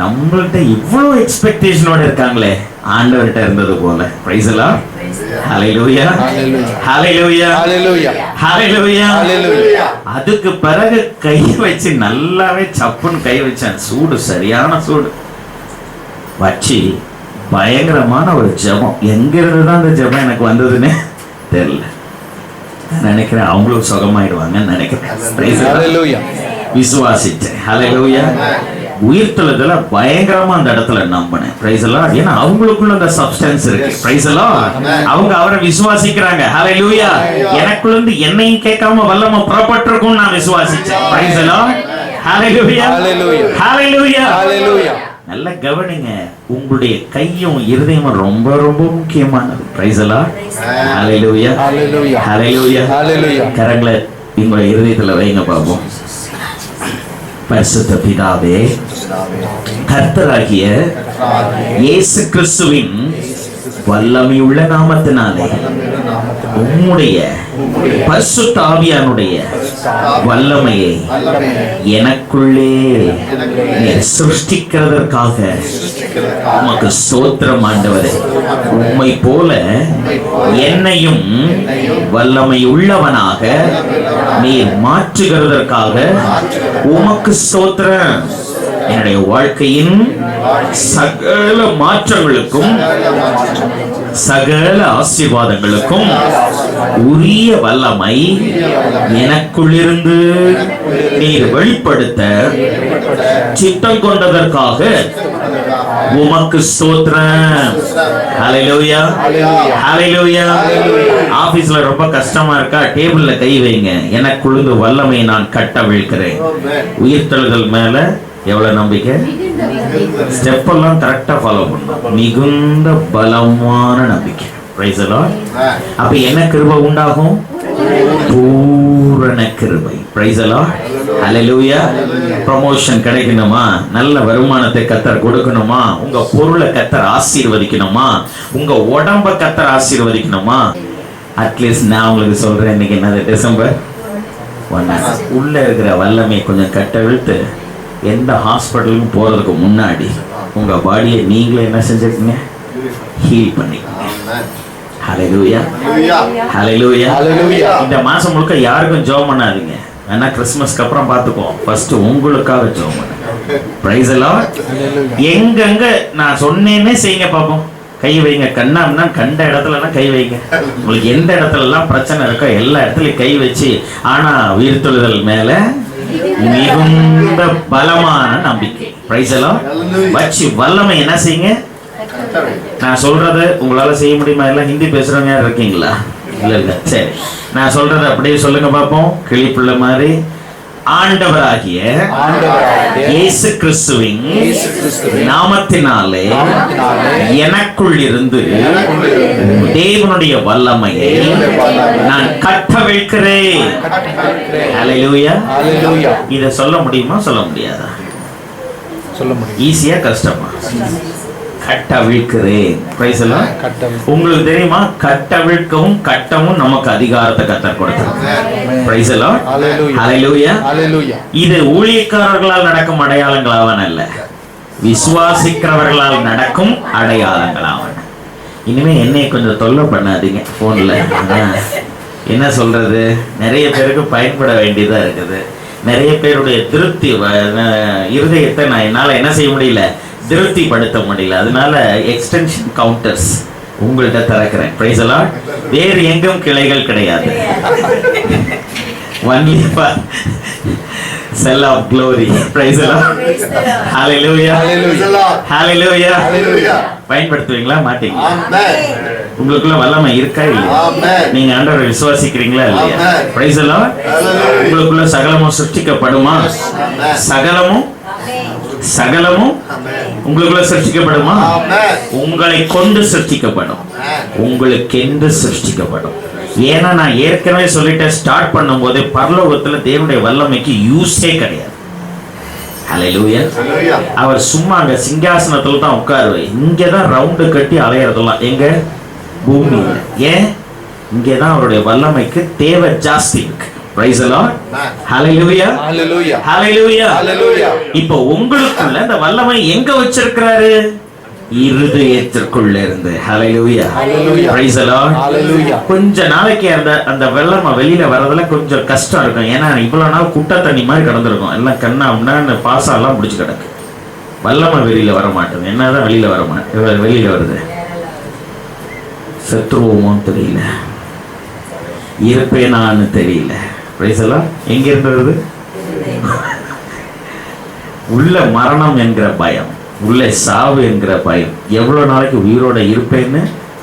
நம்மள்ட்ட இவ்வளோ எக்ஸ்பெக்டேஷனோட இருக்காங்களே ஆண்டவர்கிட்ட இருந்தது போல. பிரைஸ் எல்லாம். ஹல்லேலூயா ஹல்லேலூயா ஹல்லேலூயா ஹல்லேலூயா. அதுக்கு பிறகு கை வச்சு நல்லாவே சப்புன்னு கை வச்சேன். சூடு சரியான சூடு வச்சு பயங்கரமான ஒரு ஜெபம். எங்கிருந்து தான் அந்த ஜெபம் எனக்கு வந்ததுன்னு தெரியல. நினைக்கிறேன் அவங்களும் சுகமாயிடுவாங்கன்னு நினைக்கிறேன். விசுவாசிச்சேன். ஹல்லேலூயா. உயிர்த்தெழுதல பயங்கரமா அந்த இடத்துல நம்பினேன். பிரைஸ் எல்லாம். ஏன்னா அவங்களுக்குள்ள அந்த சப்ஸ்டன்ஸ் இருக்கு. பிரைஸ் எல்லாம். அவங்க அவரை விசுவாசிக்கிறாங்க. ஹல்லேலூயா. எனக்குள்ள இருந்து என்னையும் கேட்காம வல்லமை புறப்பட்டிருக்கும் நான் விசுவாசிச்சேன். பிரைஸ் எல்லாம். ஹல்லேலூயா ஹல்லேலூயா ஹல்லேலூயா. நல்ல கவனிங்க, உங்களுடைய கையும் இருதயமும் ரொம்ப ரொம்ப முக்கியமானது. பிரைஸ் எல்லாம். ஹல்லேலூயா ஹல்லேலூயா ஹல்லேலூயா. கரங்களை உங்களுடைய இருதயத்துல வைங்க பாப்போம். பரிசுத்த பிதாவே, கர்த்தராகிய இயேசு கிறிஸ்துவின் வல்லமையுள்ள நாமத்தினாலே உம்முடைய பரிசுத்த ஆவியானுடைய வல்லமையை எனக்குள்ளே நீர் சிருஷ்டிக்கிறதற்காக உமக்கு ஸ்தோத்திரம் ஆண்டவரே. உம்மை போல என்னையும் வல்லமை உள்ளவனாக நீர் மாற்றுகிறதற்காக உமக்கு ஸ்தோத்திரம். என்னுடைய வாழ்க்கையின் சகல மாற்றங்களுக்கும் சகல ஆசீர்வாதங்களுக்கும் உரிய வல்லமை எனக்குள்ளிருந்து நீர் வெளிப்படுத்த சித்தம் கொண்டதற்காக உமக்கு ஸ்தோத்திரம். ஹல்லேலூயா, ஹல்லேலூயா. ஆபீஸ்ல ரொம்ப கஷ்டமா இருக்கா? டேபிள்ல கை வைங்க. எனக்குள்ளிருந்து வல்லமை நான் கட்டவிழ்க்கிறேன். உயிர்த்தெழுதல் மேல எவ்வளவு நம்பிக்கை? ஸ்டெப் எல்லாம் கரெக்டா ஃபாலோ பண்ணணும். மிகுந்த பலமான நம்பிக்கை. Praise the lord. அப்ப என்ன கிருபை உண்டாகும்? பூரண கிருபை. Praise the Lord. Hallelujah. Promotion கிடைக்கணுமா? நல்ல வருமானத்தை கர்த்தர் கொடுக்கணுமா? உங்க பொருளை கர்த்தர் ஆசீர்வதிக்கணுமா? உங்க உடம்ப கர்த்தர் ஆசீர்வதிக்கணுமா? அட்லீஸ்ட் நான் உங்களுக்கு சொல்றேன், இன்னைக்கு என்னது டிசம்பர் 1. உள்ள இருக்கிற வல்லமை கொஞ்சம் கட்டவிழ்த்து எந்த ஹாஸ்பிட்டலுக்கும் போறதுக்கு முன்னாடி உங்க பாடியை நீங்களே என்ன செஞ்சிருக்கீங்க? ஹீல் பண்ணிக்கோங்க. ஹல்லேலூயா, ஹல்லேலூயா. இந்த மாசம் முழுக்க யாருக்கும் ஜெபம் பண்ணாதீங்க. ஆனா கிறிஸ்மஸ்க்கு அப்புறம் பார்த்துக்குவோம். ஃபர்ஸ்ட் உங்களுக்காக ஜெபம் பண்ணுங்க. Price the Lord. எங்கெங்க நான் சொன்னேன்னே செய்யுங்க பாப்போம். கை வைங்க. கண்ணாம்னா கண்ட இடத்துலலாம் கை வைங்க. உங்களுக்கு எந்த இடத்துல எல்லாம் பிரச்சனை இருக்கோ எல்லா இடத்துலயும் கை வச்சு, ஆனா உயிர்த்தெழுதல் மேல மிகுந்த பலமான நம்பிக்கை. Praise the Lord. வச்சு வல்லமை என்ன செய்யுங்க? நான் சொல்றது உங்களால செய்ய முடியுமா? எல்லாம் ஹிந்தி பேசுறவங்க யார் இருக்கீங்களா? இல்ல. சரி, நான் சொல்றதை அப்படியே சொல்லுங்க பாப்போம். கிளிப்புள்ள மாதிரி. ஆண்டவராகிய இயேசு கிறிஸ்துவின் நாமத்தினாலே எனக்குள் இருந்து தேவனுடைய வல்லமையை நான் கட்டவிழ்க்கிறேன். ஹல்லேலூயா. இத சொல்ல முடியுமா? சொல்ல முடியாதா? சொல்ல முடியும். ஈஸியா கஷ்டமா? கட்டவிழ்க்கிறேன். Praise the lord. உங்களுக்கு தெரியுமா? கட்டவிழ்க்கவும் கட்டவும் நமக்கு அதிகாரத்தை கர்த்தர் கொடுத்தார். Praise the Lord. Hallelujah, hallelujah. இது ஊழியக்காரர்களால் நடக்கும் அடையாளங்களாவன அல்ல, விசுவாசிக்கிறவர்களால் நடக்கும் அடையாளங்களாவன. இனிமே என்னை கொஞ்சம் தொல்லை பண்ணாதீங்க போன்ல. என்ன சொல்றது, நிறைய பேருக்கு பயன்பட வேண்டியதா இருக்குது. நிறைய பேருடைய திருப்தி இருதயத்தை நான் என்னால என்ன செய்ய முடியல, திருப்திப்படுத்த முடியல. அதனால எக்ஸ்டென்ஷன் கவுண்டர்ஸ் உங்கள்கிட்ட திறக்கிறேன். Praise the lord. வேறு எங்கும் கிளைகள் கிடையாது. Only for cell of glory. Praise the Lord. Hallelujah, hallelujah. பயன்படுத்துவீங்களா? மாட்டீங்களா? உங்களுக்குள்ள வல்லமை இருக்கா இல்லையா? நீங்க ஆண்டவரை விசுவாசிக்கிறீங்களா இல்லையா? Praise the lord. உங்களுக்குள்ள சகலமும் சிருஷ்டிக்கப்படுமா? சகலமும் சகலமும் உங்களுக்குள்ள சிருஷ்டிக்கப்படுமா? உங்களை கொண்டு சிருஷ்டிக்கப்படும், உங்களுக்கென்று சிருஷ்டிக்கப்படும். ஏன்னா நான் ஏற்கனவே சொல்லிட்டேன், ஸ்டார்ட் பண்ணும் போதே பரலோகத்துல தேவனுடைய வல்லமைக்கு யூஸே கிடையாது. ஹல்லேலூயா. அவர் சும்மா அங்க சிங்காசனத்துல தான் உட்காருவார். இங்கதான் ரவுண்டு கட்டி அலையறதெல்லாம் எங்க? பூமியில. ஏன்? இங்கதான் அவருடைய வல்லமைக்கு தேவை ஜாஸ்தி இருக்கு. Praise the Lord. Hallelujah, hallelujah, hallelujah, hallelujah. இப்போ உங்களுக்குள்ள இந்த வல்லமை எங்க வச்சிருக்காரு? இருதயத்திற்குள்ள இருந்து. Hallelujah, hallelujah, praise the Lord, hallelujah. கொஞ்ச நாளைக்கு அந்த வல்லமை வெளியில வரதுல கொஞ்சம் கஷ்டம் இருக்கும். ஏன்னா இவ்வளவு நாள் குட்டை தண்ணி மாதிரி கிடந்திருக்கும். எல்லாம் கண்ணா அப்படின்னா பாசாலாம் பிடிச்சு கிடக்கு. வல்லமை வெளியில வர மாட்டேங்குது. என்னதான் வெளியில வர மாட்டேன், வெளியில வருது. சத்ருவமோ தெரியல, இருப்பேனான்னு தெரியல. Praise the Lord. எங்க இருந்து வருது? உள்ள மரணம் என்கிற பயம், உள்ள சாவு என்கிற பயம். எவ்வளவு நாளைக்கு உயிரோட இருப்பேன்னு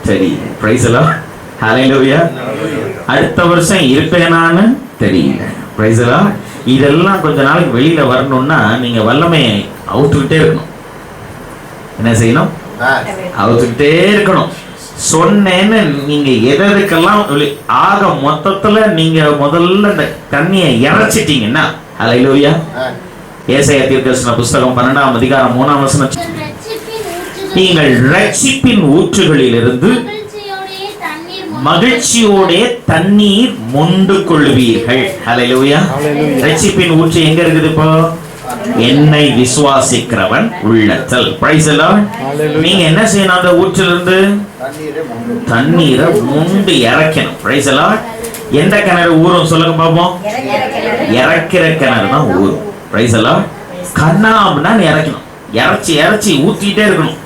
தெரியல. Praise the Lord. ஹல்லேலூயா. அடுத்த வருஷம் இருப்பேனான்னு தெரியல. Praise the lord. இதெல்லாம் கொஞ்ச நாளைக்கு வெளியில வரணும்னா நீங்க வல்லமையை அவுத்துக்கிட்டே இருக்கணும். என்ன செய்யணும்? அவுத்துக்கிட்டே இருக்கணும். சொன்னேன்னு நீங்க எதற்கெல்லாம் ஆக மொத்தத்துல நீங்க முதல்ல இந்த தண்ணியை இறைச்சிட்டீங்கன்னா, ஹல்லேலூயா. ஏசாயா தீர்க்கதரிசன புத்தகம் 12ஆம் அதிகாரம் 3ஆம் வசனம். நீங்கள் ரட்சிப்பின் ஊற்றுகளிலிருந்து மகிழ்ச்சியோட தண்ணீர் மொண்டு கொள்வீர்கள். ஹல்லேலூயா. ரட்சிப்பின் ஊற்று எங்க இருக்குது இப்போ? என்னை விசுவாசிக்கிறவன் உள்ளத்தில். Price the Lord. நீங்க என்ன செய்யணும்? அந்த ஊற்றிலிருந்து தண்ணீரை மொண்டு இறக்கணும். Price the Lord. எந்த கிணறு ஊரும் சொல்லுங்க பாப்போம். இறக்கிற கிணறு தான் ஊரும். Price the Lord. கண்ணாம்னா இறக்கணும். இறச்சி ஊத்திட்டே இருக்கணும்.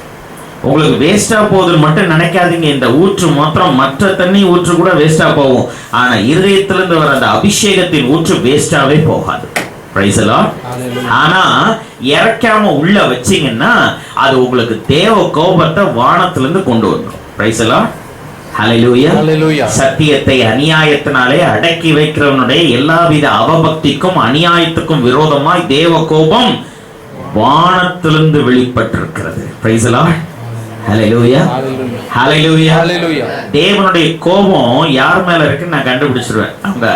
உங்களுக்கு வேஸ்டா போகுதுன்னு மட்டும் நினைக்காதீங்க. இந்த ஊற்று மாத்திரம் மற்ற தண்ணி ஊற்று கூட வேஸ்டா போகும். ஆனா இருதயத்திலிருந்து வர அந்த அபிஷேகத்தின் ஊற்று வேஸ்டாவே போகாது. Price the Lord. ஆனா இறக்காம உள்ள வச்சீங்கன்னா அது உங்களுக்கு தேவ கோபத்தை வானத்திலிருந்து கொண்டு வந்துடும். Praise the Lord. ஹல்லேலூயா. சத்தியத்தை அநியாயத்தினாலே அடக்கி வைக்கிறவனுடைய எல்லாவித அவபக்திக்கும் அநியாயத்துக்கும் விரோதமாய் தேவ கோபம் வானத்திலிருந்து வெளிப்பட்டிருக்கிறது. Price the Lord. ஹல்லேலூயா. ஹல்லேலூயா. தேவனுடைய கோபம் யார் மேல இருக்குன்னு நான் கண்டுபிடிச்சிருவேன். அவங்க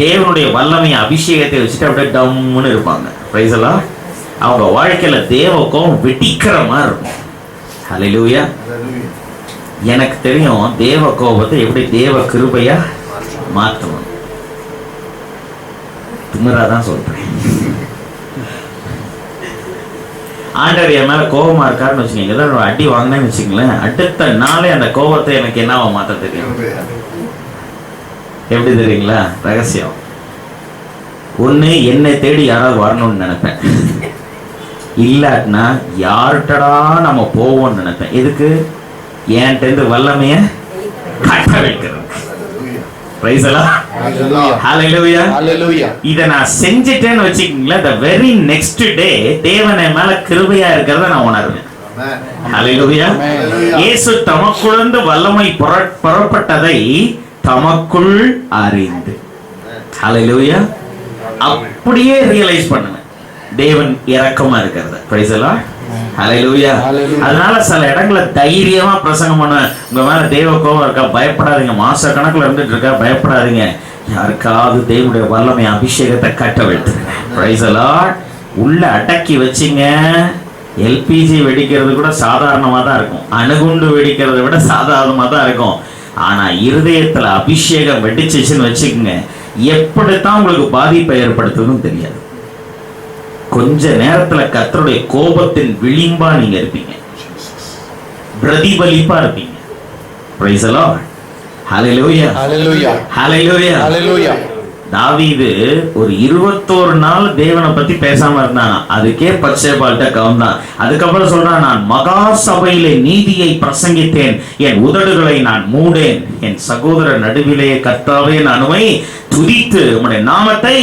தேவனுடைய வல்லமை அபிஷேகத்தை வச்சுட்டு அப்படியே டம்முன்னு இருப்பாங்க. Price the Lord. அவங்க வாழ்க்கையில தேவ கோபம் வெடிக்கிற மாதிரி இருக்கும். ஹல்லேலூயா. எனக்கு தெரியும் தேவ கோபத்தை எப்படி தேவ கிருபையா மாற்றணும். திமிராதான் சொல்றேன். ஆண்டவர் என் மேல கோபமா இருக்காருன்னு வச்சுக்கோங்க, ஏதாவது அடி வாங்கினேன்னு வச்சுங்களேன், அடுத்த நாளே அந்த கோபத்தை எனக்கு என்னவா மாற்ற தெரியும். எப்படி தெரியுங்களா? ரகசியம். ஒண்ணு என்னை தேடி யாராவது வரணும்னு நினைப்பேன், இல்லாட்டினா யார்கிட்டடா நம்ம போவோம்னு நினைப்பேன். எதுக்கு? என்கிட்ட வல்லமைய கட்ட வைக்கிறது. Praise the Lord. ஹல்லேலூயா. இத நான் செஞ்சிட்டேன்னு வச்சுக்கீங்களா, the very next day தேவன் என் மேல கிருபையா இருக்கிறத நான் உணர்வேன். ஹல்லேலூயா. இயேசு தமக்குள்ளிருந்து வல்லமை புறப்பட்டதை தமக்குள் அறிந்து, ஹல்லேலூயா, அப்படியே ரியலைஸ் பண்ணுவேன் தேவன் இரக்கமா இருக்கிறத. Praise the Lord. ஹல்லேலூயா. அதனால சில இடங்களை தைரியமா பிரசங்கம் பண்ணுவேன். உங்க மேல தேவ கோபம் இருக்கா? பயப்படாதீங்க. மாச கணக்குல இருந்துட்டு இருக்கா? பயப்படாதீங்க. யாருக்காவது தேவனுடைய வல்லமை அபிஷேகத்தை கட்ட வைத்துருங்க. Price the Lord. உள்ள அடக்கி வச்சிங்க. எல்பிஜி வெடிக்கிறது கூட சாதாரணமா தான் இருக்கும், அணுகுண்டு வெடிக்கிறத விட சாதாரணமா தான் இருக்கும். ஆனா இருதயத்துல அபிஷேகம் வெடிச்சிச்சுன்னு வச்சுக்கோங்க, எப்படித்தான் உங்களுக்கு பாதிப்பை ஏற்படுத்துதுன்னு தெரியாது. கொஞ்ச நேரத்துல கர்த்தருடைய கோபத்தின் விளிம்பா நீங்க இருப்பீங்க, பிரதிபலிப்பா இருப்பீங்க. Praise the Lord. ஹல்லேலூயா. தாவீது ஒரு 21 நாள் தேவனை பத்தி பேசாம இருந்தானா. அதுக்கே பத்சேபாள்கிட்ட கவர்ந்தான். அதுக்கப்புறம் சொல்றான், நான் மகா சபையிலே நீதியை பிரசங்கித்தேன், என் உதடுகளை நான் மூடேன், என் சகோதரர் நடுவிலே கர்த்தாவே நான் உம்மை துதித்து உம்முடைய நாமத்தை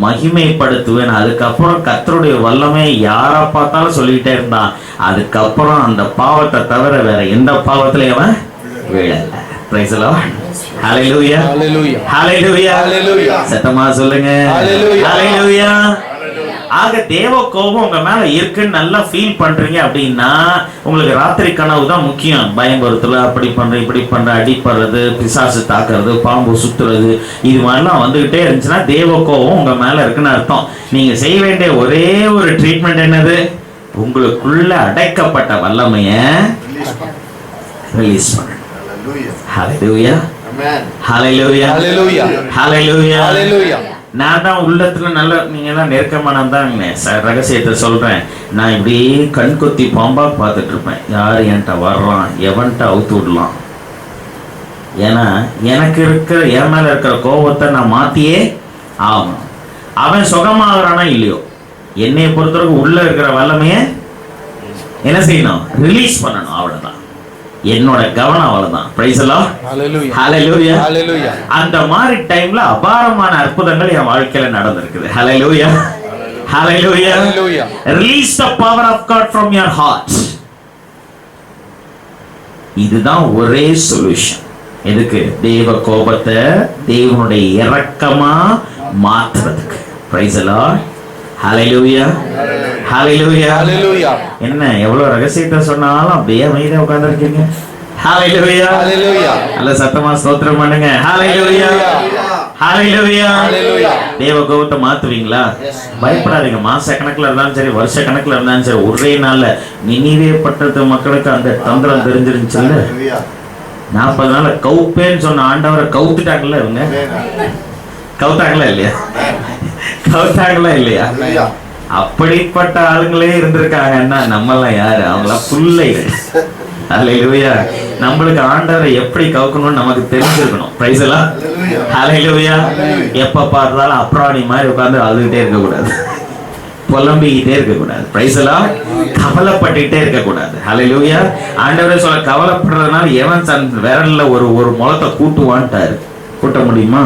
மகிமைப்படுத்துவேன். அதுக்கப்புறம் கர்த்தருடைய வல்லமை யாரை பார்த்தாலும் சொல்லிட்டே இருந்தான். அதுக்கப்புறம் அந்த பாவத்தை தவிர வேற எந்த பாவத்திலையும் அவன் விழல. Price the Lord. ஹல்லேலூயா. சத்தமா சொல்லுங்க. ஹல்லேலூயா. ஆக தேவ கோபம் உங்க மேல இருக்குன்னு நல்லா ஃபீல் பண்றீங்க அப்படின்னா உங்களுக்கு ராத்திரி கனவு தான் முக்கியம். பயம்படுத்தல, அப்படி பண்ற இப்படி பண்ற, அடிப்படுறது, பிசாசு தாக்குறது, பாம்பு சுத்துறது, இது மாதிரிலாம் வந்துகிட்டே இருந்துச்சுன்னா தேவ கோபம் உங்க மேல இருக்குன்னு அர்த்தம். நீங்க செய்ய வேண்டிய ஒரே ஒரு ட்ரீட்மெண்ட் என்னது? உங்களுக்குள்ள அடைக்கப்பட்ட வல்லமைய ரிலீஸ் பண்ணணும். ஹல்லேலூயா. ஹல்லேலூயா. நான் தான் உள்ளத்துல நல்ல, நீங்க தான் நெருக்கமானதாங்க ரகசியத்தை சொல்றேன். நான் இப்படி கண் கொத்தி பாம்பா பார்த்துட்டு இருப்பேன். யார் என்கிட்ட வர்றான், எவன்கிட்ட அவுத்து விடலாம். ஏன்னா எனக்கு இருக்கிற என் மேல இருக்கிற கோபத்தை நான் மாத்தியே ஆகணும். அவன் சுகமாகறானா இல்லையோ, என்னைய பொறுத்தவரைக்கும் உள்ள இருக்கிற வல்லமைய என்ன செய்யணும்? ரிலீஸ் பண்ணணும். அவ்வளவுதான் என்னோட கவனம். அவ்வளவுதான். Praise the Lord. ஹல்லேலூயா. அந்த மாதிரி டைம்ல அபாரமான அற்புதங்கள் என் வாழ்க்கையில நடந்திருக்குது. Hallelujah. Release the power of god from your heart. இதுதான் ஒரே சொல்யூஷன். எதுக்கு? தேவ கோபத்தை தேவனுடைய இரக்கமா மாற்றுறதுக்கு. Praise the Lord. ஹல்லேலூயா. என்ன எவ்வளவு ரகசியத்தை சொன்னாலும் அப்படியே அமைதியா உட்கார்ந்திருக்கீங்க. ஹல்லேலூயா. நல்ல சத்தமா ஸ்தோத்திரம் பண்ணுங்க. ஹல்லேலூயா. ஹalleluya. Hallelujah. தேவ கோபத்தை மாத்துவீங்களா? பயப்படாதீங்க. மாச கணக்குல இருந்தாலும் சரி, வருஷ கணக்குல இருந்தாலும் சரி, ஒரே நாள்ல நினிவே பட்டணத்து மக்களுக்கு அந்த தந்திரம் தெரிஞ்சிருந்துச்சுல்ல. 40 நாள்ல கவுப்பேன்னு சொன்ன ஆண்டவரை கவுத்துட்டாங்கல்ல. இவங்க கவுத்தாங்களா இல்லையா? கவுத்தாங்களா இல்லையா? அப்படிப்பட்ட ஆளுங்களே இருந்திருக்காங்கன்னா நம்மெல்லாம் யாரு? அவங்களாம் பிள்ளைகள். ஹalleluya. நம்மளுக்கு ஆண்டவரை எப்படி கவுக்கணும்னு நமக்கு தெரிஞ்சிருக்கணும். பிரைஸ் எல்லாம் ஹalleluya. எப்ப பார்த்தாலும் அப்ராணி மாதிரி உட்கார்ந்து அழுதுகிட்டே இருக்க கூடாது, புலம்பிக்கிட்டே இருக்க கூடாது. பிரைஸ் எல்லாம் கவலைப்பட்டுக்கிட்டே இருக்க கூடாது. ஹalleluya. ஆண்டவரே சொல்ல, கவலைப்படுறதுனால எவன் தன் விரல்ல ஒரு முளத்தை கூட்டுவான்ட்டாரு. கூட்ட முடியுமா?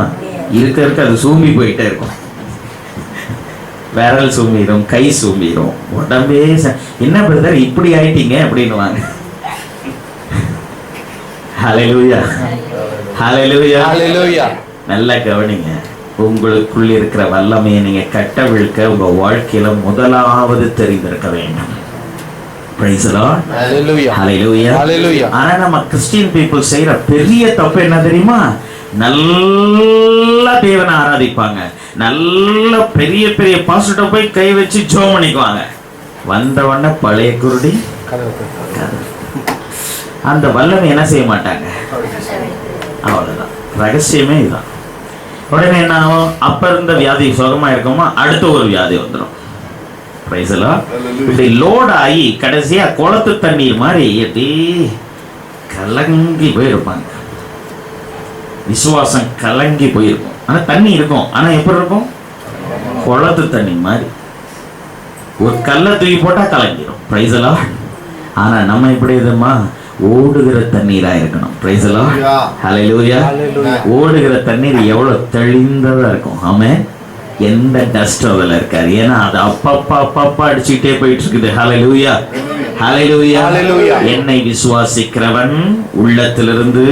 இருக்க இருக்க அது சூம்பி போயிட்டே இருக்கும். விரல் சூம்பிடும், கை சூம்பிடும், உடம்பே என்ன பிரதர் இப்படி ஆயிட்டீங்க அப்படின்னு வாங்க. ஹalleluya. ஹalleluya. Hallelujah. நல்லா கவனிங்க. உங்களுக்குள் இருக்கிற வல்லமையை நீங்க கட்டவிழ்க்க உங்க வாழ்க்கையில முதலாவது தெரிந்திருக்க வேண்டும். Praise the Lord. Hallelujah. Hallelujah. Hallelujah. ஆனா நம்ம கிறிஸ்டியன் பீப்புள் செய்யற பெரிய தப்பு என்ன தெரியுமா? நல்லா தேவனை ஆராதிப்பாங்க, நல்ல பெரிய பெரிய பாஸ்டர்ட்ட போய் கை வச்சு ஜெபம் பண்ணிக்குவாங்க. வந்தவொடனே பழைய குருடி அந்த வல்லமை என்ன செய்ய மாட்டாங்க. அவ்வளவுதான், ரகசியமே இதுதான். உடனே என்ன ஆகும்? அப்ப இருந்த வியாதி சுகமா இருக்குமா, அடுத்த ஒரு வியாதி வந்துடும். Praise the Lord. இப்படி லோட் ஆகி கடைசியா குளத்து தண்ணீர் மாதிரி எப்படி கலங்கி போயிருப்பாங்க. விசுவாசம் கலங்கி போயிருக்கும். ஆனா தண்ணி இருக்கும், ஆனா எப்படி இருக்கும்? குளத்து தண்ணி மாதிரி. ஒரு கல்லை தூக்கி போட்டா கலங்கிடும். Price the Lord. ஆனா நம்ம எப்படி இதுமா ஓடுகிற தண்ணீரா இருக்கணும். Praise the Lord. ஹalleluya. ஓடுகிற தண்ணீர் எவ்வளவு தெளிந்ததா இருக்கும். ஆமென். எந்த டஸ்ட் அதுல இருக்காது. ஏன்னா அது அப்பப்பா அடிச்சுட்டே போயிட்டு இருக்குது. ஹalleluya. ஹalleluya. என்னை விசுவாசிக்கிறவன் உள்ளத்திலிருந்து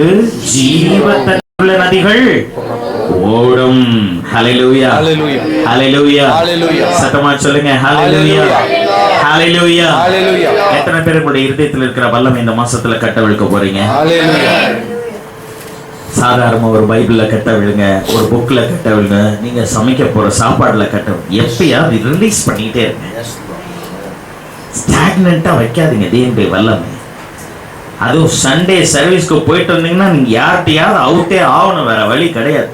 ஜீவ தண்ணீருள்ள நதிகள் ஓடும். ஹalleluya. ஹalleluya. ஹalleluya. சத்தமா சொல்லுங்க. ஹalleluya. ஹalleluya. ஹalleluya. எத்தனை பேர் உங்களுடைய இதயத்தில் இருக்கிற வல்லமை இந்த மாசத்துல கட்டவிழ்க்க போறீங்க? ஹalleluya. சாதாரண ஒரு பைபிள்ல கட்ட விழுங்க, ஒரு புக்ல கட்ட விழுங்க, நீங்க சமைக்க போற சாப்பாடுல கட்ட எப்பயாவது ரிலீஸ் பண்ணிட்டே இருங்க. ஸ்டாக்னண்டா வைக்காதீங்க தேவனுடைய வல்லமை. அதுவும் சண்டே சர்வீஸ்க்கு போயிட்டு வந்தீங்கன்னா நீங்க யார்கிட்டயாவது அவுட்டே ஆகணும், வேற வழி கிடையாது.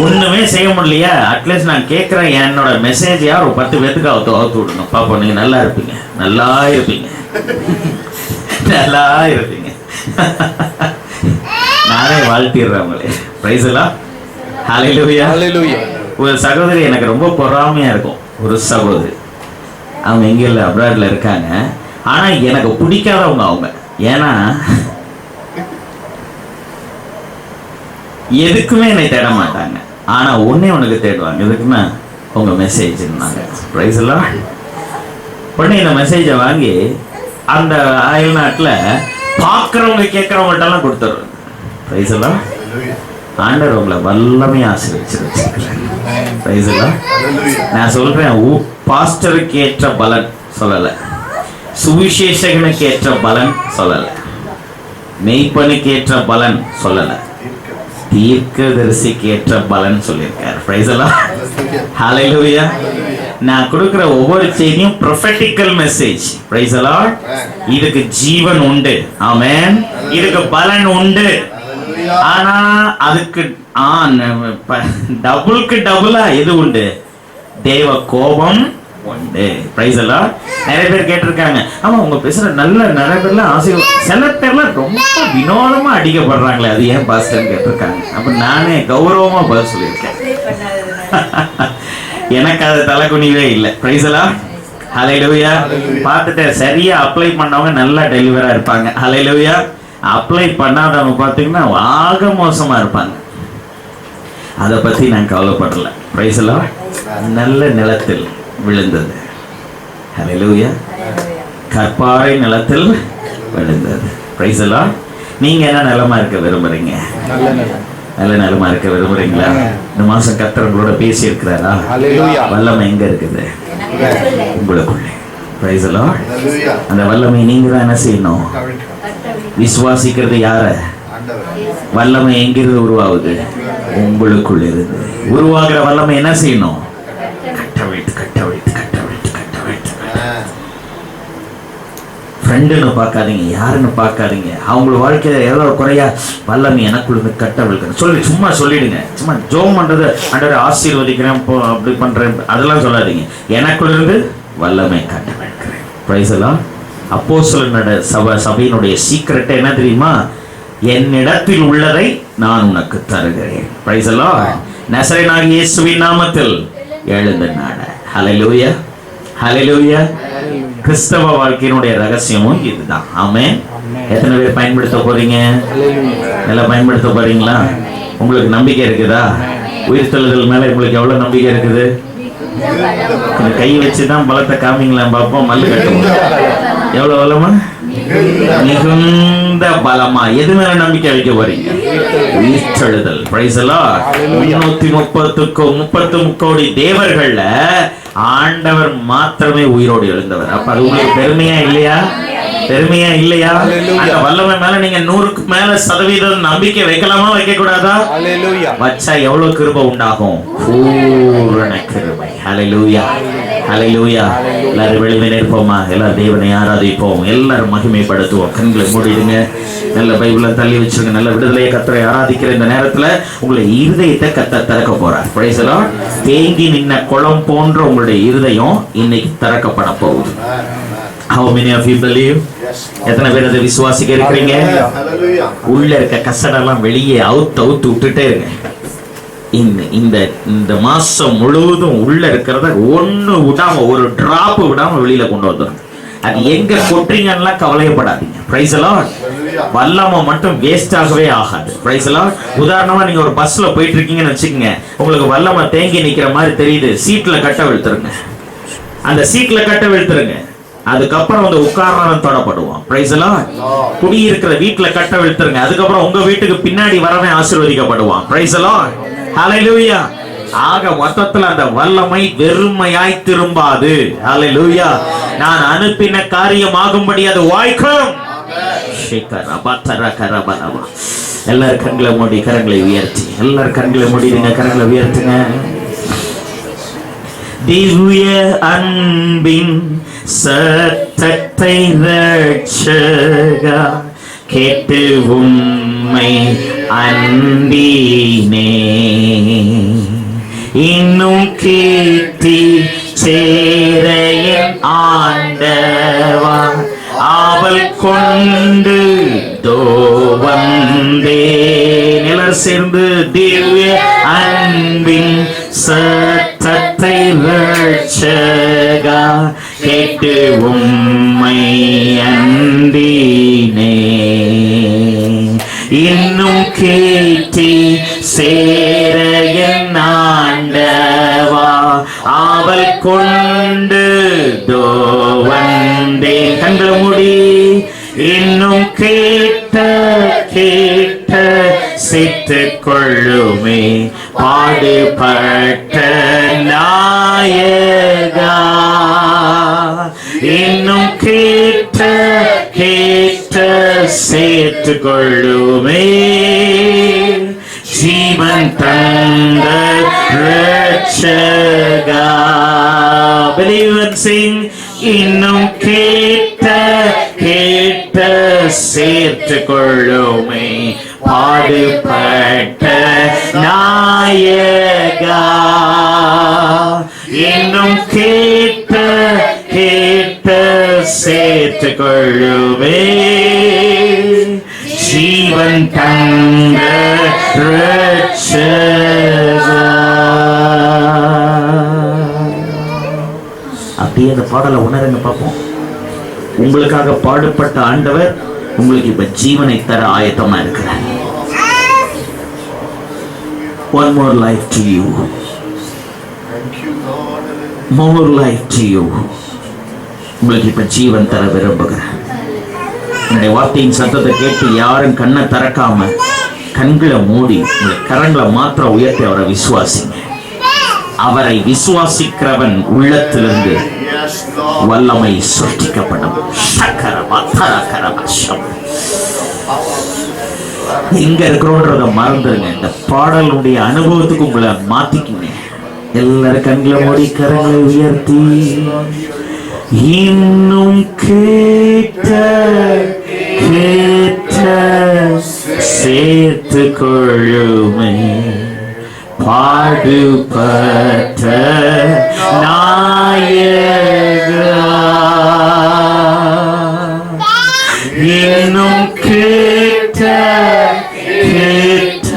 ஒண்ணுமே செய்ய முடியலையா, அட்லீஸ்ட் நான் கேட்கிறேன், என்னோட மெசேஜ் யார் ஒரு 10 பேத்துக்கு அவுத்து விடணும். பாப்போம், நீங்க நல்லா இருப்பீங்க, நல்லா இருப்பீங்க, நல்லா இருப்பீங்க. நானே வாழ்த்திடுறேன் உங்களே. பிரைஸ் எல்லாம் ஹalleluya. ஹalleluya. ஒரு சகோதரி எனக்கு ரொம்ப பொறாமையா இருக்கும். ஒரு சகோதரி, அவங்க எங்க இல்லை, அப்ராட்ல இருக்காங்க. ஆனா எனக்கு பிடிக்காதவங்க அவங்க. ஏன்னா எதுக்குமே என்னை தேட மாட்டாங்க. ஆனா ஒன்னே உனக்கு தேடுவாங்க. எதுக்குன்னா உங்க மெசேஜ் இருந்தாங்க. பிரைஸ் எல்லாம் உடனே இந்த மெசேஜை வாங்கி அந்த அயல் நாட்டுல பாக்குறவங்க கேட்கறவங்கள்ட்ட எல்லாம் கொடுத்துருவாங்க. பிரைஸ் எல்லாம் ஆண்டவர் உங்களை வல்லமையா ஆசீர்வதிச்சிருக்கிறார். பிரைஸ் எல்லாம் நான் சொல்றேன், பாஸ்டருக்கு ஏற்ற பலன் சொல்லல, சுவிசேஷகனுக்கு ஏற்ற பலன் சொல்லல, மெய்ப்பனுக்கு ஏற்ற பலன் சொல்லல, தீர்க்கதரிசிக்கு ஏற்ற பலன் சொல்லியிருக்காரு. பிரைஸ் எல்லாம் ஹalleluya. நான் கொடுக்கிற ஒவ்வொரு செய்தியும் prophetic மெசேஜ். பிரைஸ் எல்லாம் இதுக்கு ஜீவன் உண்டு. ஆமென். இதுக்கு பலன் உண்டு. ஆனா அதுக்கு டபுளுக்கு டபுளா எது உண்டு? தேவ கோபம் உண்டு. பிரைஸ் எல்லாம் நிறைய பேர் கேட்டிருக்காங்க. ஆமா, உங்க பேசுற நல்ல நிறைய பேர்லாம் ஆசீர்வாதம், சில பேர்லாம் ரொம்ப வினோதமா அடிக்கப்படுறாங்களே, அது ஏன் பாஸ்டர்னு கேட்டிருக்காங்க. அப்ப நானே கௌரவமா பதில் சொல்லியிருக்கேன். எனக்கு அது தலைக்குனிவே இல்லை. பிரைஸ் எல்லாம் ஹalleluya. பார்த்துட்டு சரியா அப்ளை பண்ணவங்க நல்லா டெலிவரா இருப்பாங்க. ஹalleluya. அப்ளை பண்ணாதவங்க பார்த்தீங்கன்னா ஆக மோசமா இருப்பாங்க. அதை பத்தி நான் கவலைப்படல. பிரைஸ் எல்லாம் நல்ல நிலத்தில் விழுந்தது. ஹalleluya. கற்பாறை நிலத்தில் விழுந்தது. பிரைஸ் எல்லாம் நீங்க என்ன நிலமா இருக்க விரும்புறீங்க? நல்ல நிலமா இருக்க விரும்புறீங்களா? இந்த மாசம் கர்த்தர் உங்களோட பேசி இருக்கிறாரா? வல்லமை எங்க இருக்குது? உங்களுக்குள்ளே. பிரைஸ் எல்லாம் அந்த வல்லமை நீங்க தான் என்ன செய்யணும்? விசுவாசிக்கிறது யார? வல்லமை எங்கிருந்து உருவாகுது? உங்களுக்குள் இருந்து. உருவாகிற வல்லமை என்ன செய்யணும்? கட்டவிழ்த்து கட்டவிழ்த்து கட்டவிழ்த்து கட்டவிழ்த்து. ஃப்ரெண்டுன்னு பார்க்காதீங்க, யாருன்னு பார்க்காதீங்க. அவங்களோட வாழ்க்கையில எவ்வளோ குறையா வல்லமை எனக்குள்ள கட்டவிழ்க்கணும் சொல்லி சும்மா சொல்லிடுங்க. சும்மா ஜோம் பண்றது ஆண்டவரை ஆசீர்வதிக்கிறேன் அப்படி பண்றேன் அதெல்லாம் சொல்லாதீங்க. எனக்குள்ள இருந்து வல்லமை கட்டவிழ்க்கிறேன். பிரைஸ் எல்லாம். அப்போஸ்தலர் சபையினுடைய சீக்ரெட் என்ன தெரியுமா? என்னிடத்தில் உள்ளதை நான் உனக்கு தருகிறேன். பிரைஸ் எல்லாம். நசரேயனாகிய இயேசுவின் நாமத்தில் எழுந்து நட. ஹல்லேலூயா, ஹல்லேலூயா. கிறிஸ்தவ வாழ்க்கையினுடைய ரகசியமும் இதுதான். ஆமென். எத்தனை பேர் பயன்படுத்த போறீங்க? நல்லா பயன்படுத்த போறீங்களா? உங்களுக்கு நம்பிக்கை இருக்குதா? உயிர்த்தெழுதல் மேல உங்களுக்கு எவ்வளவு நம்பிக்கை இருக்குது? கை வச்சுதான் பலத்தை காமிங்களா பாப்போம். மல்லு கட்டுவோம். எவ்வளவு பலமா? மிகுந்த பலமா. எது மேல நம்பிக்கை வைக்க போறீங்க? உயிர்த்தெழுதல். பிரைஸ் எல்லாம். 330 கோடி தேவர்கள்ல ஆண்டவர் மாத்திரமே உயிரோடு எழுந்தவர். அப்ப அது உங்களுக்கு பெருமையா இல்லையா? பெருமையா இல்லையா? அந்த வல்லமை மேல நீங்க 100க்கு மேல சதவீதம் நம்பிக்கை வைக்கலாமா, வைக்க கூடாதா? வச்சா எவ்வளவு கிருபை உண்டாகும்? பூரண கிருபை. ஹல்லேலூயா, ஹல்லேலூயா. எல்லாரும் வெளியே நிற்போமா? எல்லாரும் தேவனை ஆராதிப்போம், எல்லாரும் மகிமைப்படுத்துவோம். கண்களை மூடிடுங்க, நல்ல பைபிளை தள்ளி வச்சிருங்க. நல்ல விடுதலையை கர்த்தரை ஆராதிக்கிற இந்த நேரத்துல உங்களுடைய இருதயத்தை கர்த்தர் திறக்க போறார். Price the Lord. தேங்கி நின்ன குளம் போன்ற உங்களுடைய இருதயம் இன்னைக்கு திறக்கப்பட போகுது. How many of you believe? எத்தனை பேர் அதை விசுவாசிக்க இருக்கிறீங்க? உள்ள இருக்க கசடெல்லாம் வெளியே அவுத்து விட்டுட்டே இருங்க. இந்த மாசம் முழுவதும் உள்ள இருக்கிறத ஒண்ணு விடாம, ஒரு டிராப் விடாம வெளியில கொண்டு வந்துடும். அது எங்க கொட்டுறீங்கன்னா கவலையப்படாதீங்க. Price the Lord. வல்லமை மட்டும் வேஸ்ட் ஆகவே ஆகாது. Price the Lord. உதாரணமா நீங்க ஒரு பஸ்ல போயிட்டு இருக்கீங்கன்னு வச்சுக்கோங்க, உங்களுக்கு வல்லமை தேங்கி நிக்கிற மாதிரி தெரியுது, சீட்ல கட்ட விழுத்துருங்க. அந்த சீட்ல கட்ட விழுத்துருங்க. அதுக்கப்புறம் வந்து உட்கார்றவன் தொடப்படுவான். Price the Lord. குடியிருக்கிற வீட்டுல கட்ட விழுத்துருங்க. அதுக்கப்புறம் உங்க வீட்டுக்கு பின்னாடி வரவன் ஆசீர்வதிக்கப்படுவான். Price the Lord. ஹல்லேலூயா. ஆக மொத்தத்துல அந்த வல்லமை வெறுமையாய் திரும்பாது. ஹல்லேலூயா. நான் அனுப்பின காரியம் ஆகும்படி அது வாய்க்கும். எல்லாரும் கண்களை மூடி கரங்களை உயர்த்தி, எல்லாரும் கண்களை மூடிடுங்க, கரங்களை உயர்த்துங்க. திவ்ய அன்பின் சத்தத்தை ரட்சகா கேட்டு உம்மை அன்பினே இன்னும் கீர்த்தி சேரைய ஆண்டவா ஆவல் கொண்டு தோவந்தே. எல்லாரும் சேர்ந்து திவ்ய அன்பின் சத்தத்தை ரட்சகா கேட்டு உம்மை அன்பினே இன்னும் கேட்டி சேரைய ஆண்டவா ஆவல் கொண்டு தோவந்தே. கண்களை மூடி இன்னும் கேட்ட சித்துக் கொள்ளுமே பாடுபட்ட நாயகா. இன்னும் கேட்ட சேர்த்துக் கொள்ளுமே ஜீவன் தந்த ரட்சகா. Believe and sing. இன்னும் கேட்ட சேர்த்துக் கொள்ளுமே பாடுபட்ட நாயகா. இன்னும் கேட்ட சேர்த்துக் கொள்ளுமே ஜீவன் தந்த ரட்சகா. அப்படியே அந்த பாடலை உணருங்க பார்ப்போம். உங்களுக்காக பாடுபட்ட ஆண்டவர் உங்களுக்கு இப்ப ஜீவனை தர ஆயத்தமா இருக்கிறார். One more life to you. More life to you. உங்களுக்கு இப்ப ஜீவன் தர விரும்புகிறேன். என்னுடைய வார்த்தையின் சத்தத்தை கேட்டு யாரும் கண்ணை திறக்காம கண்களை மூடி உங்களை கரங்களை மாத்திரம் உயர்த்தி அவரை விசுவாசிங்க. அவரை விசுவாசிக்கிறவன் உள்ளத்திலிருந்து வல்லமை சிருஷ்டிக்கப்படும். எங்க இருக்கிறோன்றத மறந்துருங்க. இந்த பாடலுடைய அனுபவத்துக்கு உங்களை மாத்திக்குங்க. எல்லாரும் கண்களை மூடி கரங்களை உயர்த்தி இன்னும் கேட்ட கேட்ட சேர்த்து கொள்ளுமே பாடுபட்ட நாயகா இன்னும் கேட்ட கேட்ட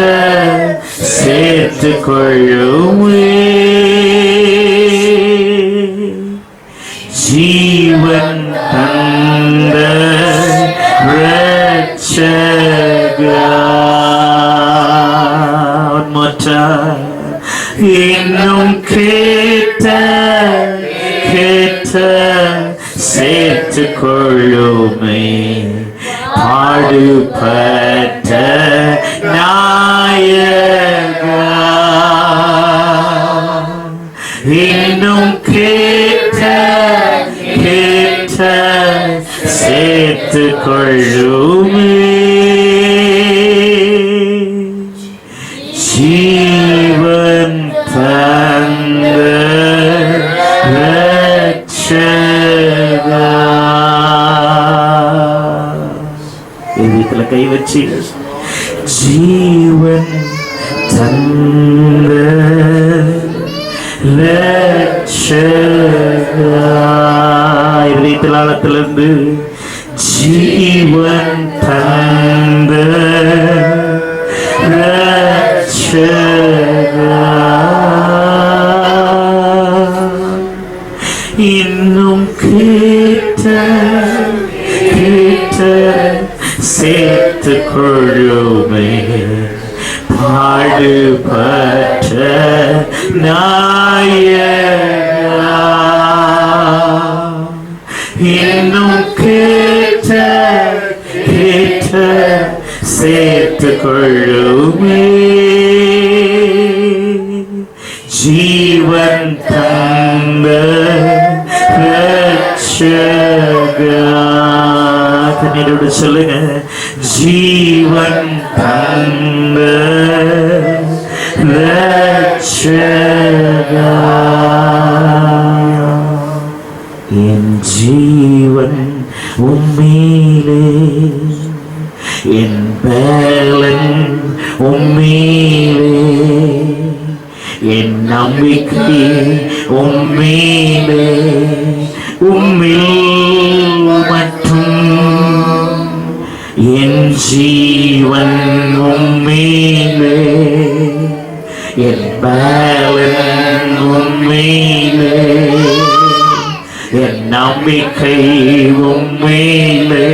சேர்த்து கொள்ளுமே ஜீவன் தந்த ரட்சகா இன்னும் கேட்ட கேட்ட சேர்த்து கொள்ளுமே பாடுபட்ட நாயகா இன்னும் கேட்ட கேட்ட சேர்த்து கொள்ளுமே ஜீவன் தந்த ரட்சகா இதயத்துல கை வச்சு ஜீவன் தந்த ரட்சகா இதயத்தில் ஆழத்திலிருந்து ஜீவன் தந்த ரட்சகா இன்னும் கேட்ட கேட்ட சேர்த்து கொள்ளுமே பாடுபட்ட நாயகா இன்னும் கேட்ட கேட்ட சேர்த்து கொள்ளுமே ஜீவன் தந்த ரட்சகா கண்ணீரோடு சொல்லுங்க ஜீவன் தந்த ரட்சகா என் ஜீவன் உம்மேலே என் பலன் உம்மேலே என் நம்பிக்கை உம்மேலே உம்மில் மட்டும் என் ஜீவன் உம்மேலே என் பலன் உம்மேலே என் நம்பிக்கை உம்மேலே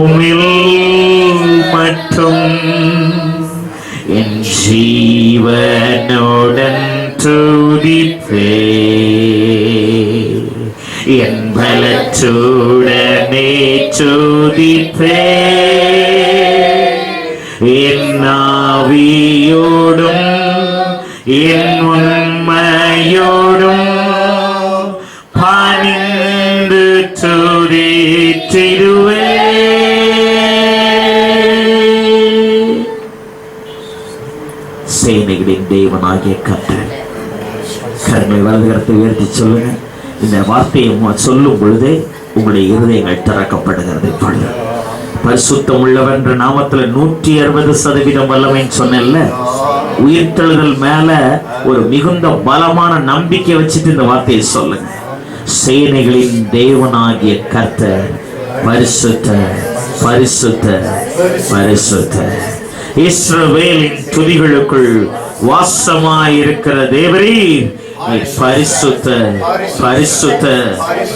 உம்மில் மட்டும் என் ஜீவனுடன் துதிப்பே என் பலத்துடனே துதிப்பே என் ஆவியோடும் என் உண்மையோடும் பணிந்து துதித்திடுவே சேனைகளின் தேவனாகிய கர்த்தர் கரங்களை வலதுகரத்தை உயர்த்தி சொல்லுங்க. இந்த வார்த்தையை சொல்லும் பொழுதே உங்களுடைய இருதயங்கள் திறக்கப்படுகிறது. இப்பொழுது பரிசுத்தம் உள்ளவர் என்ற நாமத்துல 160% வல்லமைன்னு சொன்னேன்ல. உயிர்த்தெழுதல் மேல ஒரு மிகுந்த பலமான நம்பிக்கை வச்சுட்டு இந்த வார்த்தையை சொல்லுங்க. சேனைகளின் தேவனாகிய கர்த்தர் பரிசுத்தர் பரிசுத்தர் பரிசுத்தர். இஸ்ரவேலின் துதிகளுக்குள் வாசமாயிருக்கிற தேவரீர் பரிசுத்தர் பரிசுத்தர்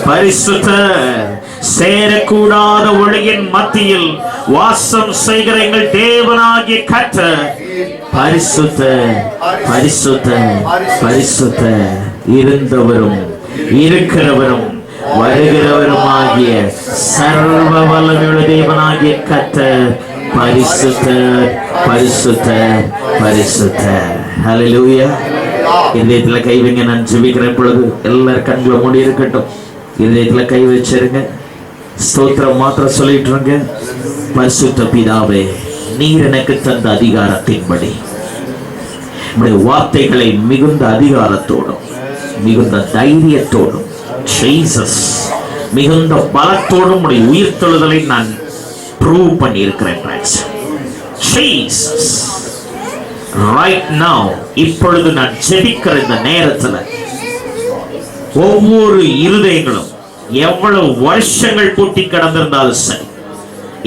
பரிசுத்தர். சேரக்கூடாத ஒளியின் மத்தியில் வாசம் செய்கிற எங்கள் தேவனாகிய கர்த்தர் பரிசுத்தர் பரிசுத்தர் பரிசுத்தர். இருந்தவரும் இருக்கிறவரும் வருகிறவருமாகிய சர்வ வல்லமையுள்ள தேவனாகிய கர்த்தர் பரிசுத்தர் பரிசுத்தர் பரிசுத்தர். ஹல்லேலூயா. இதயத்துல கை வைங்க. நான் ஜெபிக்கிறேன். பொழுது எல்லாரும் கண்களை மூடி இருக்கட்டும். இதயத்துல கை வச்சிருங்க. ஸ்தோத்திரம் மாத்திரம் சொல்லிட்டு இருங்க. பரிசுத்த பிதாவே நீர் எனக்கு தந்த அதிகாரத்தின்படி உம்முடைய வார்த்தைகளை மிகுந்த அதிகாரத்தோடும் மிகுந்த தைரியத்தோடும் ஜீசஸ் மிகுந்த பலத்தோடும் உடைய உயிர்த்தெழுதலை நான் ப்ரூவ் பண்ணியிருக்கிறேன். ஜீசஸ் ரைட் நவ் இப்பொழுது நான் ஜெபிக்கிற இந்த நேரத்தில் ஒவ்வொரு இருதயங்களும் எவ்வளவு வருஷங்கள் பூட்டி கடந்திருந்தாலும் சரி,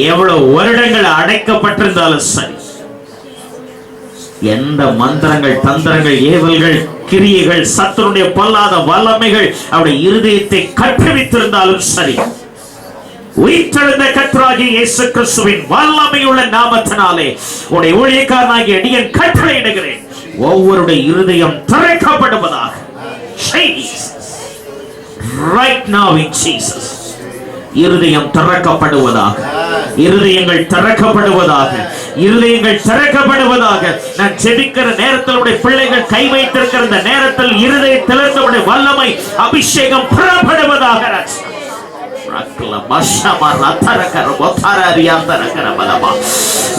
எவ்வளவு வருடங்கள் அடைக்கப்பட்டிருந்தாலும் சரி, எந்த மந்திரங்கள் தந்திரங்கள் ஏவல்கள் கிரியைகள் சத்துருடைய பொல்லாத வல்லமைகள் அவருடைய இருதயத்தை கற்றுவித்திருந்தாலும் சரி, உயிர்த்தெழுந்த கர்த்தராகிய இயேசு கிறிஸ்துவின் வல்லமையுள்ள நாமத்தினாலே உடைய ஊழியக்காரனாகிய அடியேன் கட்டளையிடுகிறேன். ஒவ்வொருடைய இருதயம் திறக்கப்படுவதாக. Right now in Jesus. இருதயம் திறக்கப்படுவதாக. இருதயங்கள் திறக்கப்படுவதாக. இருதயங்கள் திறக்கப்படுவதாக. நான் ஜெபிக்கிற நேரத்தில் உடைய பிள்ளைகள் கை வைத்திருக்கிற இந்த நேரத்தில் இருதயத்திலிருந்து உடைய வல்லமை அபிஷேகம் புறப்படுவதாக.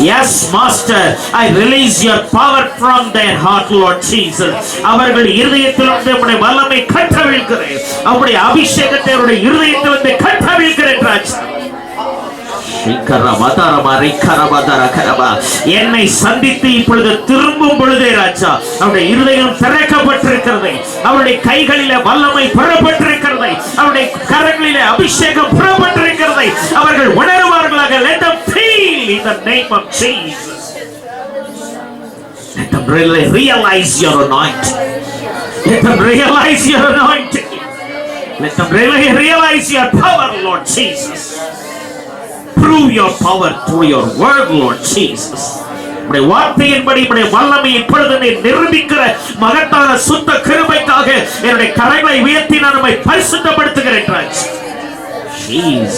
Yes, Master, I release your power from their heart, Lord Jesus. அவர்கள் இருதயத்திலிருந்து உம்முடைய வல்லமை கட்டவிழ்கிறேன். அவருடைய அபிஷேகத்தை அவருடைய இருதயத்திலிருந்து கட்டவிழ்கிறேன் ராஜா. என்னை சந்தித்து இப்பொழுது திரும்பும் பொழுதே ராஜா அவருடைய இருதயம் திறக்கப்பட்டிருக்கிறது. அவருடைய கைகளிலே வல்லமை புறப்பட்டிருக்கிறது. அவருடைய கரங்களிலே அபிஷேகம் புறப்பட்டிருக்கிறது. அவர்கள் உணர்வார்களாக. Let them feel in the name of Jesus. Let them really realize your anointing. Let them realize your anointing. Let them really realize your power, Lord Jesus. Prove your power through your word, Lord Jesus. உம்முடைய வார்த்தையின்படி உம்முடைய வல்லமை இப்பொழுது நீ நிரூபிக்கிற மகத்தான சுத்த கிருபைக்காக என்னுடைய கரங்களை உயர்த்தி நான் உம்மை பரிசுத்தப்படுத்துகிறேன். Jesus,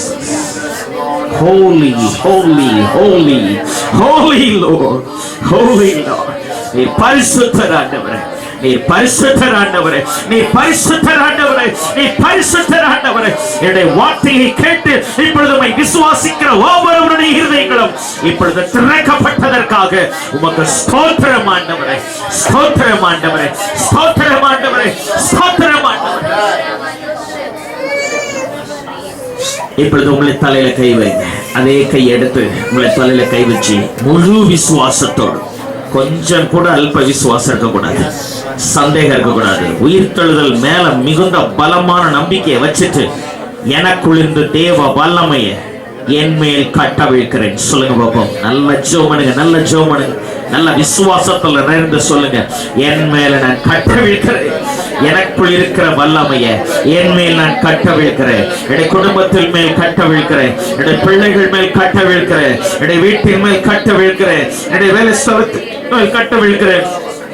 holy, holy, holy, holy Lord, holy Lord. நீ பரிசுத்தர் ஆண்டவரே, நீ பரிசுத்தர் ஆண்டவரே, நீ பரிசுத்தர் ஆண்டவரே, நீ பரிசுத்தர் ஆண்டவரே. என்னுடைய வார்த்தையை கேட்டு இப்பொழுது உம்மை விசுவாசிக்கிற ஒவ்வொருவருடைய இருதயங்களும் இப்பொழுது திறக்கப்பட்டதற்காக உமக்கு ஸ்தோத்திரம் ஆண்டவரே, ஸ்தோத்திரம் ஆண்டவரே, ஸ்தோத்திரம் ஆண்டவரே, ஸ்தோத்திரம் ஆண்டவரே. இப்பொழுது உங்களை தலையில கை வைங்க. அதே கை எடுத்து உங்களை தலையில கை வச்சு முழு விசுவாசத்தோடு, கொஞ்சம் கூட அல்ப விசுவாசம் இருக்கக்கூடாது, சந்தேகம் இருக்கக்கூடாது, உயிர்த்தெழுதல் மேல மிகுந்த பலமான நம்பிக்கையை வச்சுட்டு எனக்குள்ளிருந்து தேவ வல்லமையை என் மேல் கட்டவிழ்க்கிறேன் சொல்லுங்க பாப்போம். நல்ல ஜெபமனுங்க, நல்ல ஜெபமனுங்க, நல்ல விசுவாசத்துல நிறைந்து சொல்லுங்க. என் மேல நான் கட்டவிழ்க்கிறேன். எனக்குள் இருக்கிற வல்லமையை என் மேல் நான் கட்டவிழ்க்கிறேன். என்னுடைய குடும்பத்தின் மேல் கட்டவிழ்க்கிறேன். என்னுடைய பிள்ளைகள் மேல் கட்டவிழ்க்கிறேன். என்னுடைய வீட்டின் மேல் கட்டவிழ்க்கிறேன். என்னுடைய வேலை ஸ்தலத்தின் மேல் கட்டவிழ்க்கிறேன்.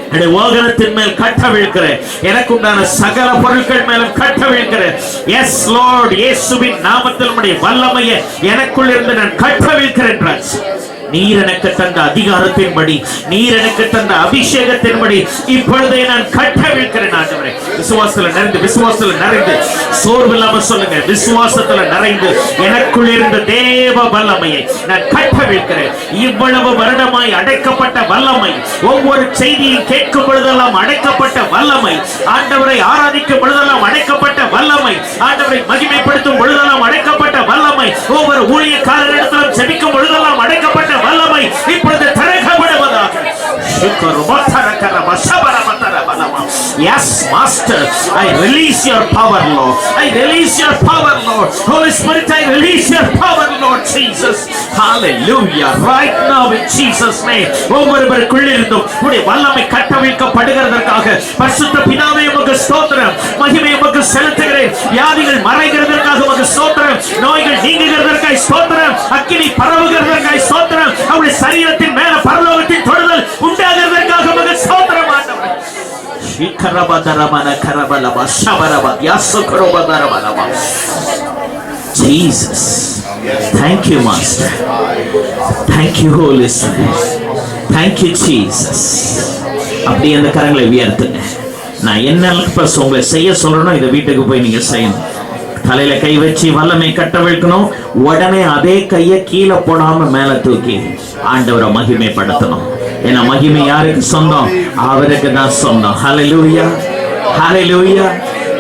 என்னுடைய வாகனத்தின் மேல் கட்டவிழ்க்கிறேன். எனக்கு உண்டான சகல பொருட்கள் மேலும் கட்டவிழ்க்கிறேன். எஸ் லார்ட், இயேசுவின் நாமத்தில் உம்முடைய வல்லமையை எனக்குள் இருந்து நான் கட்டவிழ்க்கிறேன். நீர் எனக்கு தந்த அதிகாரத்தின்படி, நீர் எனக்கு தந்த அபிஷேகத்தின்படி இப்பொழுதே நான் கட்டவிழ்க்கிறேன் ஆண்டவரே. விசுவாசத்துல நிறைந்து, விசுவாசத்துல நிறைந்து, சோர்வு இல்லாம சொல்லுங்க, விசுவாசத்துல நிறைந்து எனக்குள் இருந்த தேவ வல்லமையை நான் கட்டவிழ்க்கிறேன். இவ்வளவு வருடமாய் அடைக்கப்பட்ட வல்லமை, ஒவ்வொரு செய்தியை கேட்கும் பொழுதெல்லாம் அடைக்கப்பட்ட வல்லமை, ஆண்டவரை ஆராதிக்கும் பொழுதெல்லாம் அடைக்கப்பட்ட வல்லமை, ஆண்டவரை மகிமைப்படுத்தும் பொழுதெல்லாம் அடைக்கப்பட்ட வல்லமை, ஒவ்வொரு ஊழியக்காரரிடத்திலும் ஜெபிக்கும் பொழுதெல்லாம் அடைக்கப்பட்ட வல்லமை இப்பொழுது திறக்கப்படுவதாக. Yes, Master, I release your power, Lord. I release your power, Lord. Holy Spirit, I release your power, Lord Jesus. Hallelujah. Right now in Jesus' name. ஒவ்வொருவருக்குள்ளிருந்தும் உம்முடைய வல்லமை கட்டவிழ்க்கப்படுகிறதற்காக பரிசுத்த பிதாவே உமக்கு ஸ்தோத்திரம், மகிமை உமக்கு செலுத்துகிறேன். வியாதிகள் மறைகிறதற்காக உமக்கு ஸ்தோத்திரம், நோய்கள் நீங்குகிறதற்காக ஸ்தோத்திரம், அக்கினி பரவுகிறதற்காக ஸ்தோத்திரம், அவருடைய சரீரத்தின் மேல பரலோகத்தின் தொடுதல் உண்டாகிறதற்காக உமக்கு ஸ்தோத்திரம் ஆண்டவரே. Jesus, thank you, Master. Thank you, Holy Spirit. Thank you, Jesus. அப்படி அந்த கரங்களை உயர்த்துங்க. நான் என்ன உங்களை செய்ய சொல்றேனோ இதை வீட்டுக்கு போய் நீங்க செய்யணும். தலையில கை வச்சு வல்லமை கட்டவிழ்க்கணும். உடனே அதே கையை கீழே போடாம மேல தூக்கி ஆண்டவரை மகிமைப்படுத்தணும். ஏன்னா மகிமை யாருக்கு சொந்தம்? அவருக்கு தான் சொந்தம். ஹல்லேலூயா, ஹல்லேலூயா.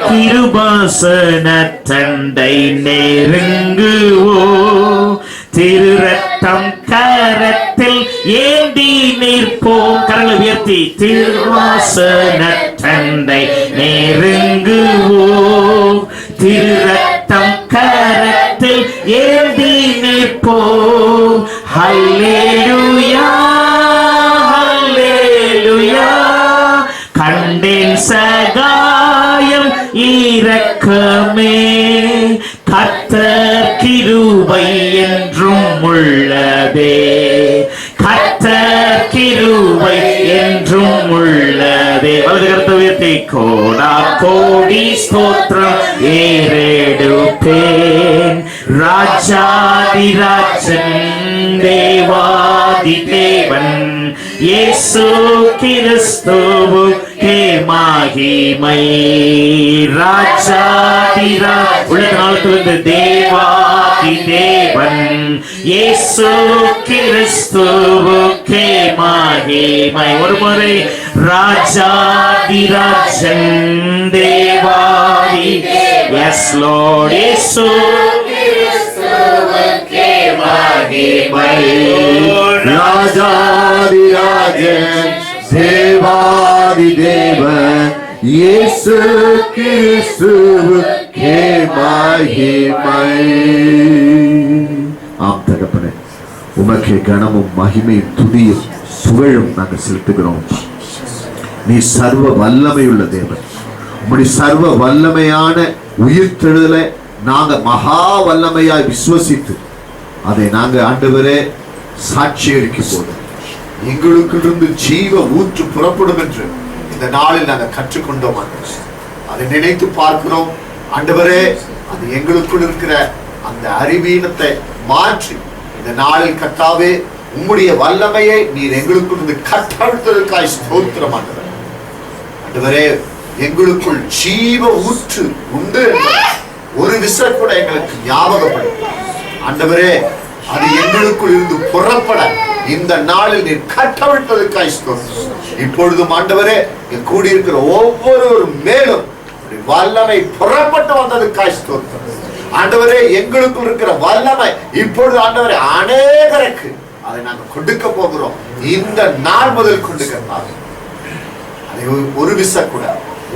கிருபாசன தண்டை நெருங்குவோ, திரு ரத்தம் கரத்தில் ஏந்தி நிற்போம். கரங்களை உயர்த்தி திருவாசன தண்டை நெருங்குவோ, திரு ரத்தம் கரத்தில் ஏந்தி நிற்போம். ஹல்லேலூயா, ஹல்லேலூயா. கண்டேன் சகாயம் இரக்கமே, கர்த்தர் கிருபை என்றும் உள்ளதே, கர்த்தர் கிருபை என்றும் உள்ளதே. வலது கரத்தை உயர்த்தி கோடா கோடி ஸ்தோத்திரம் ஏறெடுப்பேன். ராஜாதிராஜன் தேவாதி தேவன் இயேசு கிறிஸ்துவுக்கே மகிமை. ராஜாதிராஜ் உலக நாளுக்கு தேவாதி தேவன் இயேசு கிறிஸ்துவுக்கே மகிமை. ஒரு முறை ராஜாதிராஜன் தேவாதி, எஸ் லார்ட், இயேசு கிறிஸ்துவுக்கே மகிமை. ராஜாதிராஜன் தேவாதி தேவன் இயேசு கிறிஸ்துவுக்கே மகிமை. ஆம் தகப்பனே, உமக்கே கனமும் மகிமையும் துதியும் புகழும் நாங்கள் செலுத்துகிறோம். நீ சர்வ வல்லமையுள்ள தேவன். உம்முடைய சர்வ வல்லமையான உயிர்த்தெழுதலை நாங்க மகா வல்லமையாய் விசுவசித்து அதை நாங்க ஆண்டவரே சாட்சி அளிக்கும் போது எங்களுக்கிலிருந்து ஜீவ ஊற்று புறப்படும் என்று இந்த நாளில் நாங்கள் கற்றுக்கொண்டோம். அதை நினைத்து பார்க்கிறோம் ஆண்டவரே. அது எங்களுக்குள் இருக்கிற அந்த அறிவீனத்தை மாற்றி இந்த நாளில் கர்த்தாவே உம்முடைய வல்லமையை நீர் எங்களுக்குள் கட்டழுத்ததற்காய் ஸ்தோத்திரம் ஆண்டவரே. எங்களுக்குள் ஜீவ ஊற்று உண்டு ஒரு விசை கூட எங்களுக்கு ஞாபகப்படும் ஆண்டவரே. அது எங்களுக்குள் இருந்து புறப்பட இந்த நாளில் நீர் கட்டவிழ்த்ததற்காய் ஸ்தோத்திரம். இப்பொழுதும் ஆண்டவரே கூடியிருக்கிற ஒவ்வொரு மேலும் வல்லமை புறப்பட்டு வந்ததுக்காய் ஸ்தோத்திரம் ஆண்டவரே. எங்களுக்குள் இருக்கிற வல்லமை இப்பொழுது ஆண்டவரே அநேகருக்கு அதை நாங்கள் கொடுக்க போகிறோம். இந்த நாள் முதல் கொடுக்க அதை ஒரு விசை கூட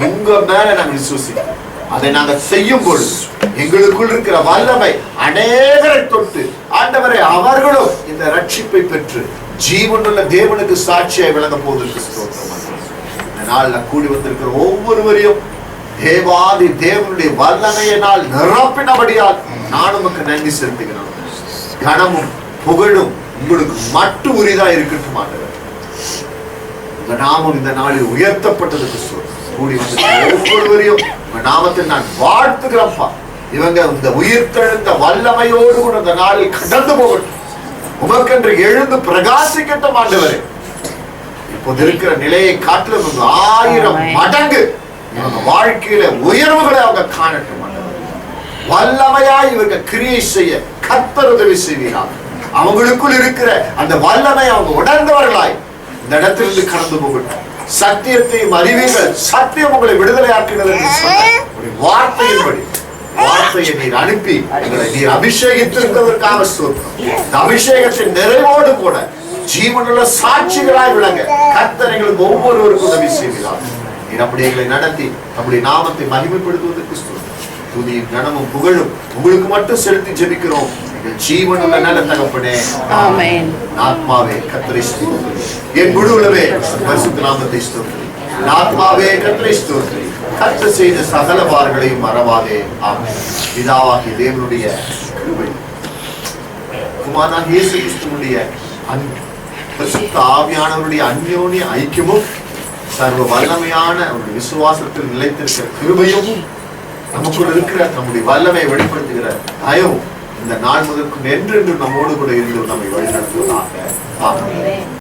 உங்க மேல நாங்கள் விசுவசிக்கிறோம். அதை நாங்கள் செய்யும் பொழுது எங்களுக்குள் இருக்கிற வல்லமை அநேகரை தொட்டு ஆண்டவரை அவர்களும் இந்த ரட்சிப்பை பெற்று ஜீவனுள்ள தேவனுக்கு சாட்சியாய் விளங்க போவதற்கு ஸ்தோத்திரம். இந்த நாள்ல கூடி வந்திருக்கிற ஒவ்வொருவரையும் தேவாதி தேவனுடைய வல்லமையினால் நிரப்பினபடியால் நான் உமக்கு நன்றி செலுத்துகிறேன். கனமும் புகழும் உங்களுக்கு மட்டும் உரிதா இருக்கட்டும் ஆண்டவர். உங்க நாமம் இந்த நாளில் உயர்த்தப்பட்டதுக்கு ஸ்தோத்திரம். கூடி வந்து ஒவ்வொருவரையும் உங்க நாமத்தை நான் வாழ்த்துகிறப்பா. இவங்க இந்த உயிர்த்தெழுந்த வல்லமையோடு கூட இந்த நாளில் கடந்து போகட்டும். உமக்கென்று எழுந்து பிரகாசிக்கட்டும் ஆண்டவரே. இப்போது இருக்கிற நிலையை காட்டிலும் 1000 மடங்கு இவங்க வாழ்க்கையில உயர்வுகளை அவங்க காணட்டும் ஆண்டவரே. வல்லமையாய் இவங்க கிரியை செய்ய கர்த்தர் உதவி செய்வீராக. அவங்களுக்குள் இருக்கிற அந்த வல்லமை அவங்க உணர்ந்தவர்களாய் இந்த இடத்திலிருந்து கடந்து போகட்டும். சத்தியத்தையும் அறிவீர்கள், சத்தியம் உங்களை விடுதலை ஆக்கினது என்று சொன்ன வார்த்தையின்படி வார்த்தையை நீர் அனுப்பி எங்களை நீர் அபிஷேகித்திருக்கிறதற்காக ஸ்தோத்திரம். இந்த அபிஷேகத்தின் நிறைவோடு கூட ஜீவனுள்ள சாட்சிகளாய் விளங்க கர்த்தர் எங்களுக்கு ஒவ்வொருவருக்கும் உதவி செய்கிறார். நீர் அப்படி எங்களை நடத்தி நம்முடைய நாமத்தை மகிமைப்படுத்துவதற்கு ஸ்தோத்திரம். துதியும் கனமும் புகழும் உங்களுக்கு மட்டும் செலுத்தி ஜெபிக்கிறோம். எங்கள் ஜீவனுள்ள நல்ல தகப்பனே, ஆமென். ஆத்மாவே கர்த்தரை ஸ்தோத்திரி, என் முழு உள்ளமே பரிசுத்த நாமத்தை ஸ்தோத்திரி. ஆத்மாவே கர்த்தரை ஸ்தோத்திரி, கர்த்தர் செய்த சகல பாரங்களையும் மறவாதே. ஆமென். பிதாவாகிய தேவனுடைய கிருபை, குமாரனாகிய இயேசு கிறிஸ்துவினுடைய அன்பு, பரிசுத்த ஆவியானவருடைய அன்யோன்ய ஐக்கியமும் சர்வ வல்லமையான அவருடைய விசுவாசத்தில் நிலைத்திருக்கிற கிருபையும் நமக்குள் இருக்கிற நம்முடைய வல்லமை வெளிப்படுத்துகிற தயவும் இந்த நாள் முதற்கும் என்றென்று நம்மோடு கூட இருந்து நம்மை வழிநடத்துவதாக. ஆமென்.